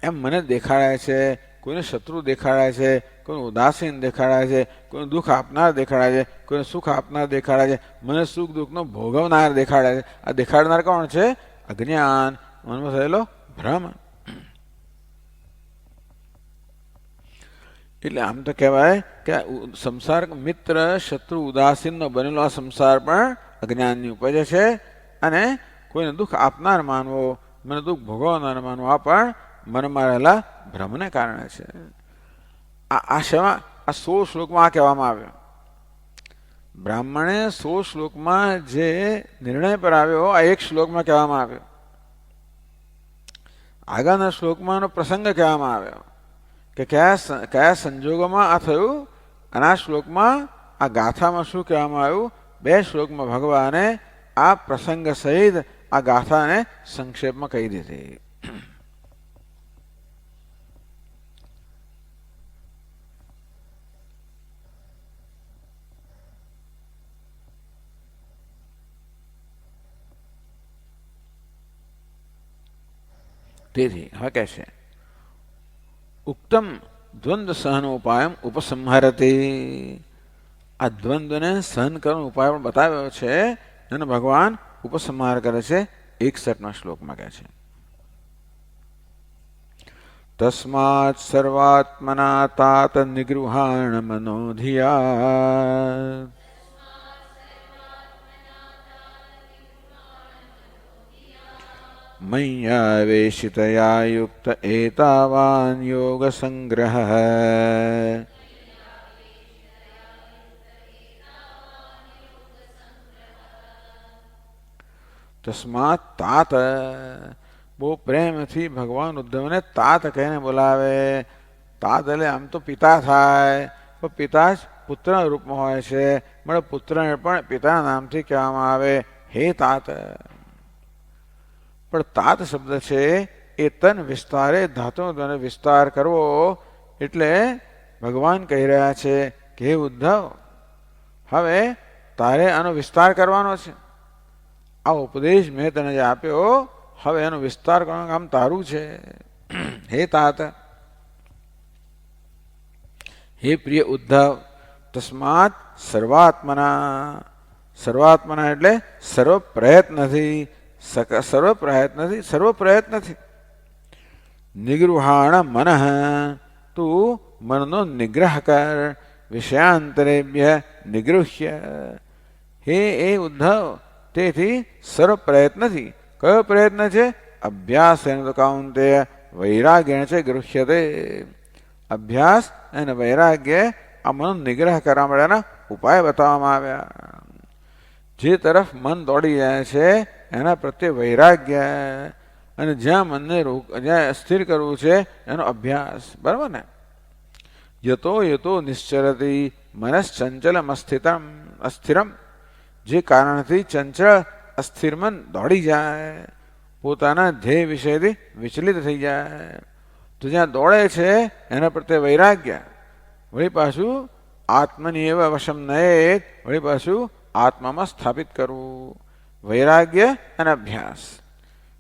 એમ મને દેખાડાય છે, કોઈને શત્રુ દેખાડાય છે, કોઈને ઉદાસીન દેખાડાય છે, કોઈને દુઃખ આપનાર દેખાડાય છે, કોઈને સુખ આપનાર દેખાડાય છે, મને સુખ દુઃખનો ભોગવનાર દેખાડાય છે. આ દેખાડનાર કોણ છે? અજ્ઞાન, મનમાં થયેલો ભ્રમ. એટલે આમ તો કહેવાય કે સંસાર મિત્ર, શત્રુ, ઉદાસીનનો બનેલો આ સંસાર પણ અજ્ઞાનની ઉપજ છે. અને કોઈને દુઃખ આપનાર માનવો, મને દુઃખ ભોગવનાર માનવો, આ પણ મનમાં રહેલા ભ્રમને કારણે છે. આ શેમાં? આ 16 શ્લોકમાં આ કહેવામાં આવ્યો. બ્રાહ્મણે 16 શ્લોકમાં જે નિર્ણય પર આવ્યો, આ એક શ્લોકમાં કહેવામાં આવ્યો. આગળના શ્લોકમાં એનો પ્રસંગ કહેવામાં આવ્યો કે કયા સંજોગોમાં આ થયું, અને આ શ્લોકમાં, આ ગાથામાં શું કહેવામાં આવ્યું. 2 શ્લોકમાં ભગવાને આ પ્રસંગ સહિત આ ગાથાને સંક્ષેપમાં કહી દીધી. તેથી હવે કહે છે, ઉક્તમ દ્વંદ્વ સહન ઉપાયમ ઉપસંહરતી. આ દ્વંદ્વને સહન કરવાનો ઉપાય પણ બતાવ્યો છે, અને ભગવાન ઉપસંહાર કરે છે 61 શ્લોકમાં કહે છે, તસ્માત સર્વાત્મના તાત નિગૃહાણ મનોધિયા. મય્યાવેશિતયા યુક્ત એતાવાન યોગ સંગ્રહ. તસ્માત તાત. બહુ પ્રેમથી ભગવાન ઉદ્ધવને તાત કહીને બોલાવે. તાત એટલે આમ તો પિતા થાય, પણ પિતા જ પુત્રના રૂપમાં હોય છે, મળે પુત્રને પણ પિતાના નામથી કહેવામાં આવે, હે તાત. પણ તાત શબ્દ છે એ તન વિસ્તારે ધાતુ તને વિસ્તાર કરવો એટલે ભગવાન કહી રહ્યા છે કે હે ઉદ્ધવ હવે તારે આનો વિસ્તાર કરવાનો છે. આ ઉપદેશ મેં તને જે આપ્યો હવે એનો વિસ્તાર કરવાનું કામ તારું છે. હે તાત હે પ્રિય ઉદ્ધવ તસ્માત સર્વાત્મના એટલે સર્વ પ્રયત્નથી નિગૃહાણ મન તું મનનો નિગ્રહ કર વિષયાંતરેભ્ય નિગૃહ્ય. હે એ ઉદ્ધવ તેથી સર્વ પ્રયત્નથી કયો પ્રયત્ન છે અભ્યાસ એનો તો કાઉન્તેય વૈરાગ્ય છે ગૃહ્યતે. અભ્યાસ અને વૈરાગ્ય આ મનનો નિગ્રહ કરવા માટેના ઉપાય બતાવવામાં આવ્યા. જે તરફ મન દોડી જાય છે એના પ્રત્યે વૈરાગ્ય અને જ્યાં મનને જ્યાં સ્થિર કરવું છે એનો અભ્યાસ. બરાબર ને. યતો નિશ્ચરતી મનશ્ચંચલમ અસ્થિરમ જે કારણથી ચંચળ અસ્થિર મન દોડી જાય પોતાના ધ્યેય વિષયથી વિચલિત થઈ જાય તો જ્યાં દોડે છે એના પ્રત્યે વૈરાગ્ય વળી પાછું આત્મની એવા વશમ નયે વળી પાછું આત્મામાં સ્થાપિત કરવું. વૈરાગ્ય અને અભ્યાસ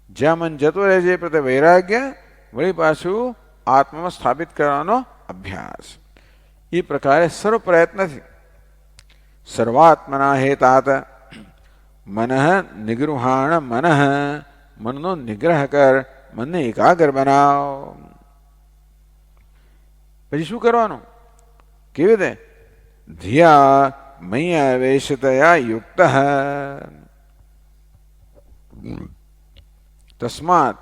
જ્યાં મન જતો રહે છે એ પ્રત્યે વૈરાગ્ય વળી પાછું આત્મામાં સ્થાપિત કરવાનો અભ્યાસ. એ પ્રકારે સર્વ પ્રયત્નથી સર્વાત્મના હે તાત મનઃ નિગૃહાણ મનનો નિગ્રહ કર મનને એકાગ્ર બનાવ. પછી શું કરવાનું કેવી રીતે ધિયા મય્યાવેશતયા યુક્ત તસ્માત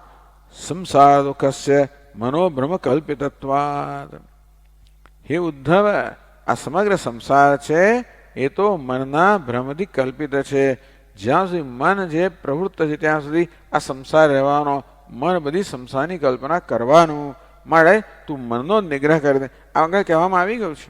સંસાર દુઃખસ્ય મનોભ્રમ કલ્પિતત્વાદ. હે ઉદ્ધવ આ સમગ્ર સંસાર છે એ તો મનના ભ્રમથી કલ્પિત છે. જ્યાં સુધી મન જે પ્રવૃત્ત છે ત્યાં સુધી આ સંસાર રહેવાનો મન બધી સંસારની કલ્પના કરવાનું. માટે તું મનનો નિગ્રહ કરી દે. આ આગળ કહેવામાં આવી ગયું છે.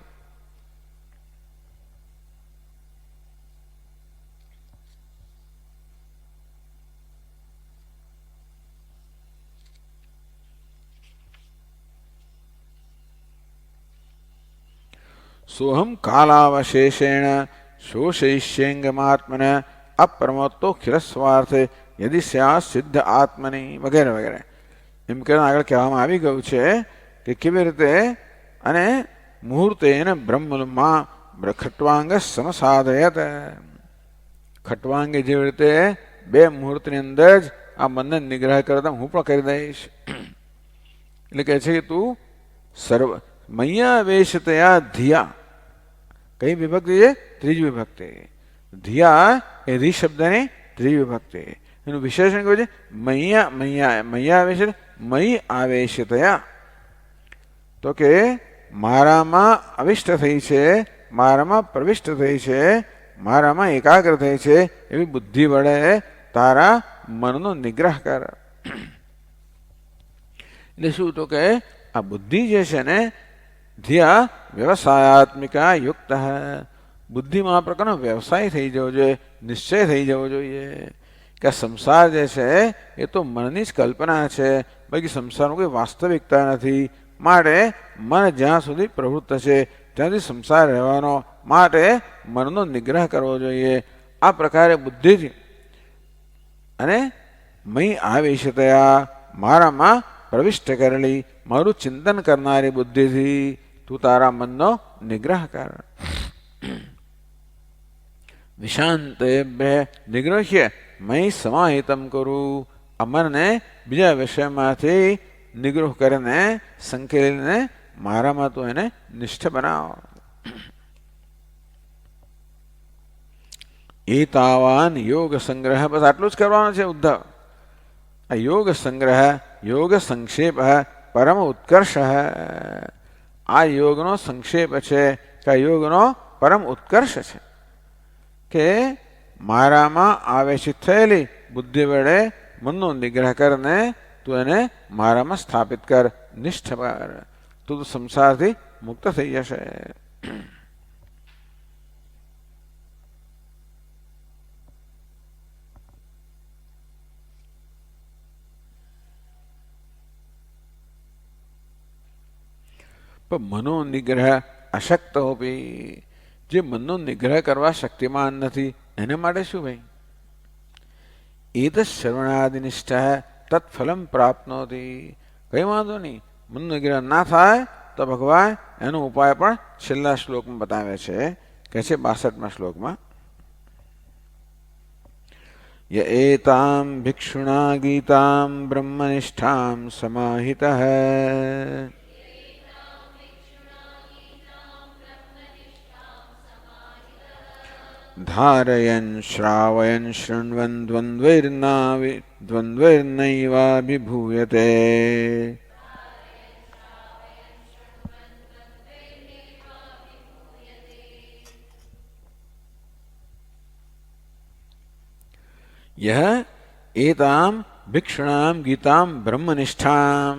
સોહમ કાલાવશેષેણ શોષયિષ્યેંગમાત્મન અપ્રમત્તો ખિરસ્વાર્થે યદિ સ્યા સિદ્ધ આત્મની વગેરે વગેરે. એમ કરીને આગળ કહેવામાં આવી ગયું છે કે કેવી રીતે અને મુહૂર્તેન બ્રહ્મમાં ખટ્વાંગ સમસાધયત. ખટ્વાંગે જેવી રીતે 2 મુહૂર્તની અંદર જ આ મનને નિગ્રહ કરતા હું પણ કરી દઈશ. એટલે કહે છે કે તું સર્વ મય્યાવેશતયા ધિયા કઈ વિભક્તિ છે ત્રીજી વિભક્તિ. ધિયા એ ધિ શબ્દની ત્રીજી વિભક્તિ. એનું વિશેષણ કહ્યું છે મય્યાવેશ મયી આવેશતયા તો કે મારામાં અવિષ્ટ થઈ છે મારામાં પ્રવિષ્ટ થઈ છે મારામાં એકાગ્ર થઈ છે એવી બુદ્ધિ વડે તારા મનનો નિગ્રહ કર. એટલે શું તો કે આ બુદ્ધિ જે છે ને ધિયા વ્યવસાયાત્મિકા યુક્ત બુદ્ધિમાં આ પ્રકારનો વ્યવસાય થઈ જવો જોઈએ નિશ્ચય થઈ જવો જોઈએ કે આ સંસાર જે છે એ તો મનની જ કલ્પના છે બાકી સંસારનું કોઈ વાસ્તવિકતા નથી. માટે મન જ્યાં સુધી પ્રવૃત્ત છે ત્યાં સુધી સંસાર રહેવાનો માટે મનનો નિગ્રહ કરવો જોઈએ. આ પ્રકારે બુદ્ધિથી અને મય આવેશતયા મારામાં પ્રવિષ્ટ કરેલી મારું ચિંતન કરનારી બુદ્ધિથી તું તારા મનનો નિગ્રહ કર. વિશાંતેભ્ય નિગ્રહ્ય મય સમાહિતમ કરું. આ મનને બીજા વિષયમાંથી નિગ્રહ કરીને સંકેલીને મારામાં તું એને નિષ્ઠ બનાવ. એતાવાન યોગ સંગ્રહ બસ આટલું જ કરવાનું છે ઉદ્ધવ. આ યોગ સંગ્રહ યોગ સંક્ષેપ પરમ ઉત્કર્ષ. આ યોગનો સંક્ષેપ છે કે યોગનો પરમ ઉત્કર્ષ છે કે મારામાં આવેશિત થયેલી બુદ્ધિ વડે મનનો નિગ્રહ કરીને તું એને મારામાં સ્થાપિત કર નિષ્ઠ કર. તું સંસારથી મુક્ત થઈ જશે. પણ મનો નિગ્રહ અશક્ત હોપી, જે મનનો નિગ્રહ કરવા શક્તિમાન નથી એને માટે શું ભાઈ? એત શ્રવણાદિનિષ્ઠ તત્ફલમ પ્રાપ્નોતિ. કઈ વાંધો નહીં, મનનો નિગ્રહ ના થાય તો ભગવાન એનો ઉપાય પણ છેલ્લા શ્લોકમાં બતાવે છે. કે છે 62મા શ્લોકમાં, ય એતામ ભિક્ષુણા ગીતામ બ્રહ્મનિષ્ઠામ સમાહિતઃ ધારયન શ્રાવયન શૃण्वन् દ્વંદ્વૈર્નૈવાભિભૂયતે. यह एताम भिक्षुणाम गीताम બ્રહ્મનિષ્ઠામ.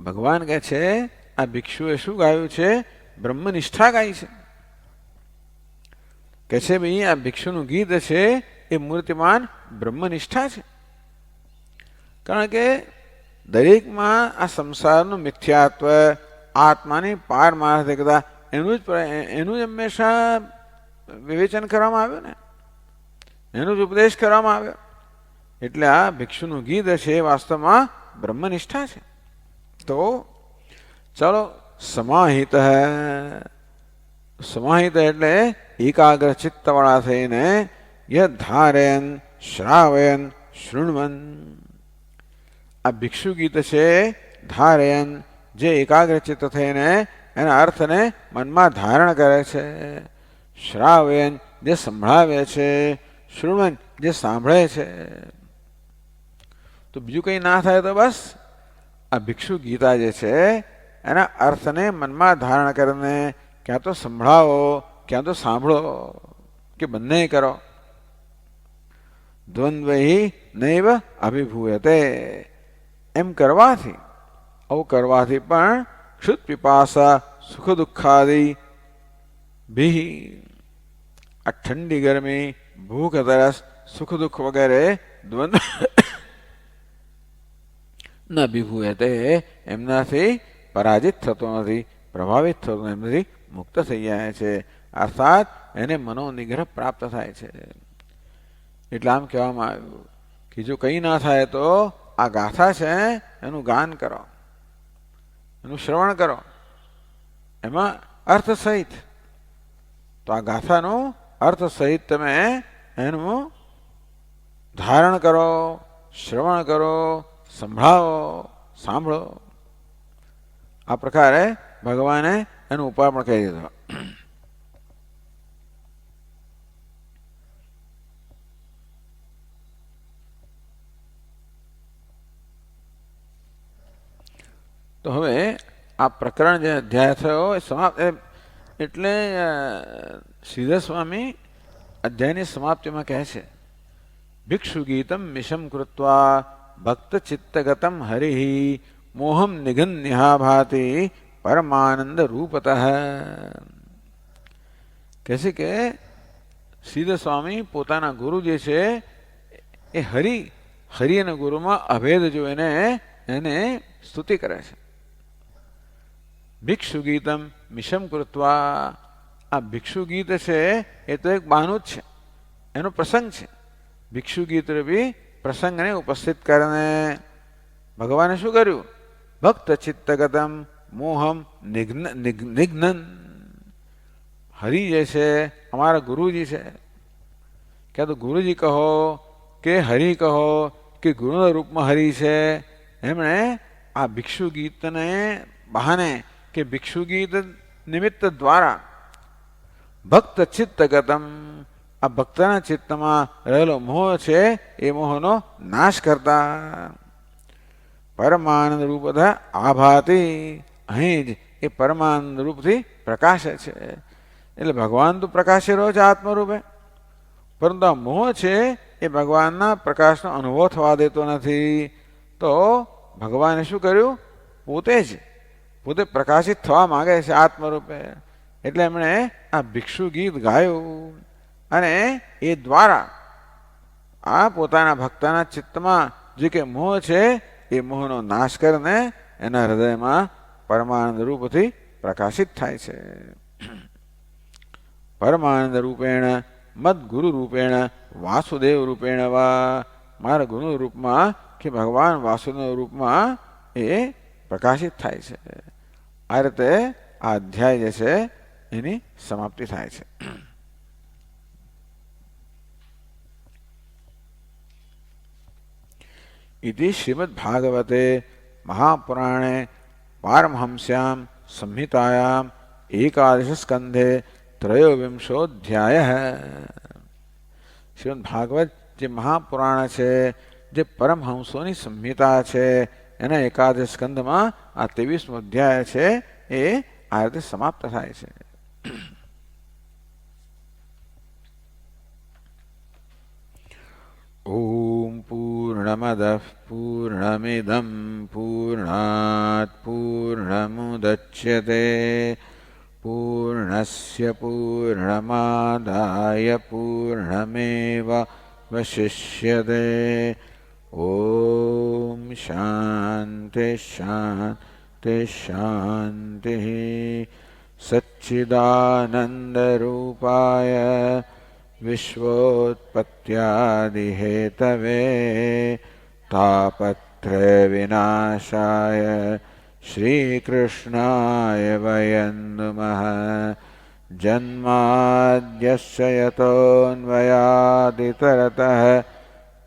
ભગવાન કહે છે આ ભિક્ષુએ શું ગાયું છે? બ્રહ્મનિષ્ઠા ગાઈ છે. કે છે ભાઈ આ ભિક્ષુનું ગીત છે એ મૂર્તિમાન બ્રહ્મનિષ્ઠા છે. કારણ કે દરેકમાં આ સંસારનું મિથ્યાત્વ, આત્માની પારમાર્થિકતા એનું જ હંમેશા વિવેચન કરવામાં આવ્યું ને, એનો જ ઉપદેશ કરવામાં આવ્યો. એટલે આ ભિક્ષુનું ગીત છે એ વાસ્તવમાં બ્રહ્મનિષ્ઠા છે. તો ચાલો સમાહિત. સમાહિત એટલે એકાગ્ર ચિત્તવાળા થઈને યદ ધારયન શ્રાવયન શૃण्वन्. આ ભિક્ષુ ગીત છે ધારયન, જે એકાગ્ર ચિત્ત થઈને એના અર્થને મનમાં ધારણ કરે છે. શ્રાવયન, જે સંભળાવે છે. શૃण्वन्, જે સાંભળે છે. તો બીજું કંઈ ના થાય તો બસ આ ભિક્ષુ ગીતા જે છે એના અર્થને મનમાં ધારણ કરીને ક્યાં તો સંભળાવો, ક્યાં તો સાંભળો, કે બંને કરો. દ્વંદ્વૈ નૈવ અભિભૂયતે. એમ કરવાથી, આવું કરવાથી પણ ક્ષુત પીપાસા સુખ દુઃખાદિ ભી, આ ઠંડી ગરમી, ભૂખ તરસ, સુખ દુઃખ વગેરે દ્વંદ્વ ન અભિભૂયતે, એમનાથી પરાજિત થતો નથી, પ્રભાવિત થતો એમનાથી મુક્ત થઈ જાય છે. અર્થાત એને મનોનિગ્રહ પ્રાપ્ત થાય છે. એટલે આમ કહેવામાં આવ્યું કે જો કંઈ ના થાય તો આ ગાથા છે એનું ગાન કરો, એનું શ્રવણ કરો, એમાં અર્થ સહિત. તો આ ગાથાનું અર્થ સહિત તમે એનું ધારણ કરો, શ્રવણ કરો, સંભળાવો, સાંભળો. આ પ્રકારે ભગવાને એનો ઉપાય પણ કહી દીધો. તો હવે આ પ્રકરણ જે અધ્યાય થયો એ સમાપ્ત. એટલે શ્રીધર સ્વામી અધ્યાયની સમાપ્તિમાં કહે છે, ભિક્ષુ ગીતમ મિશમ કૃત્વા ભક્ત ચિત્તગતમ હરિ મોહમ નિગન્યા ભાતિ પરમાનંદ રૂપતઃ. કહે છે કે શ્રીધર સ્વામી પોતાના ગુરુ જે છે એ હરિ અને ગુરુમાં અભેદ જોઈને એને સ્તુતિ કરે છે. ભિક્ષુ ગીતમ મિશમ કૃત્વા. આ ભિક્ષુ ગીત છે એ તો એક બહાનું જ છે, એનો પ્રસંગ છે. ભિક્ષુ ગીત બી પ્રસંગને ઉપસ્થિત કરીને ભગવાને શું કર્યું? ભક્ત ચિત્તગતમ મોહમ નિઘ્નન. હરિ જે છે અમારા ગુરુજી છે, ક્યાં તો ગુરુજી કહો કે હરિ કહો કે ગુરુના રૂપમાં હરિ છે, એમણે આ ભિક્ષુ ગીતને બહાને કે ભિક્ષુ ગીત નિમિત્ત દ્વારા ભક્ત ચિત્તગતમ, આ ભક્તના ચિત્તમાં રહેલો મોહ છે એ મોહનો નાશ કરતા પરમાનંદ રૂપતઃ આભાતિ. અહીં જ એ પરમાનંદ રૂપથી પ્રકાશે છે. એટલે ભગવાન તો પ્રકાશી રહ્યો છે આત્મરૂપે, પરંતુ આ મોહ છે એ ભગવાનના પ્રકાશનો અનુભવ થવા દેતો નથી. તો ભગવાને શું કર્યું? પોતે પ્રકાશિત થવા માંગે છે આત્મરૂપે. એટલે એમણે આ ભિક્ષુ ગીત ગાયું અને એ દ્વારા આ પોતાના ભક્તના ચિત્તમાં જે કે મોહ છે એ મોહનો નાશ કરીને એના હૃદયમાં પરમાનંદ રૂપથી પ્રકાશિત થાય છે. પરમાનંદ રૂપેણ મદ ગુરુ રૂપેણ વાસુદેવ રૂપેણ વા, મારા ગુરુ રૂપમાં કે ભગવાન વાસુદેવ રૂપમાં એ પ્રકાશિત થાય છે. આ રીતે આ અધ્યાય જે છે એની સમાપ્તિ થાય છે. इति श्रीमद्भागवते महापुराणे पारमहंस्यां संहितायां एकादश स्कंधे त्रयोविंशोऽध्यायः. શ્રીમદ ભાગવત જે મહાપુરાણ છે, જે પરમહંસોની સંહિતા છે, એના એકાદશ સ્કંધમાં આ 23મો અધ્યાય છે એ આ રીતે સમાપ્ત થાય છે. ओम पूर्णमदः पूर्णमिदं पूर्णात् पूर्णमुदच्यते पूर्णस्य पूर्णमादाय पूर्णमेवावशिष्यते. ओम शान्ति शान्ति शान्तिः. सच्चिदानन्दरूपाय विश्वोत्पत्त्यादिहेतवे तापत्रयविनाशाय श्रीकृष्णाय वयं नुमः. जन्माद्यस्य यतोऽन्वयादितरतः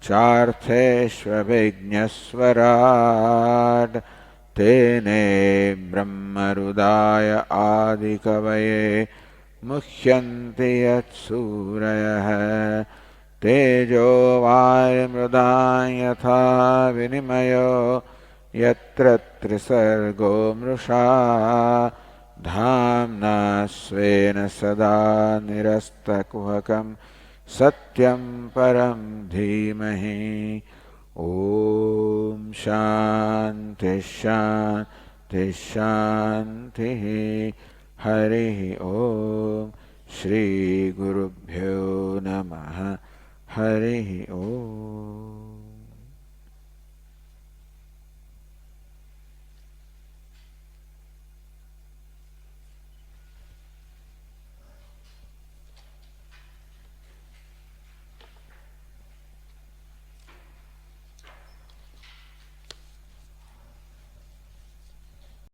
चार्थेष्वभिज्ञस्वराट् तेने ब्रह्मरुदाय आदिकवये मुह्यन्ति यत्सूरयः. तेजो वायुमृदां यथा विनिमयो यत्र त्रिसर्गो मृषा धाम्ना स्वेन सदा निरस्तकुहकं सत्यं परं धीमहि. ॐ शान्ति शान्ति शान्तिः. हरिः ॐ. श्री गुरुभ्यो नमः. हरिः ॐ.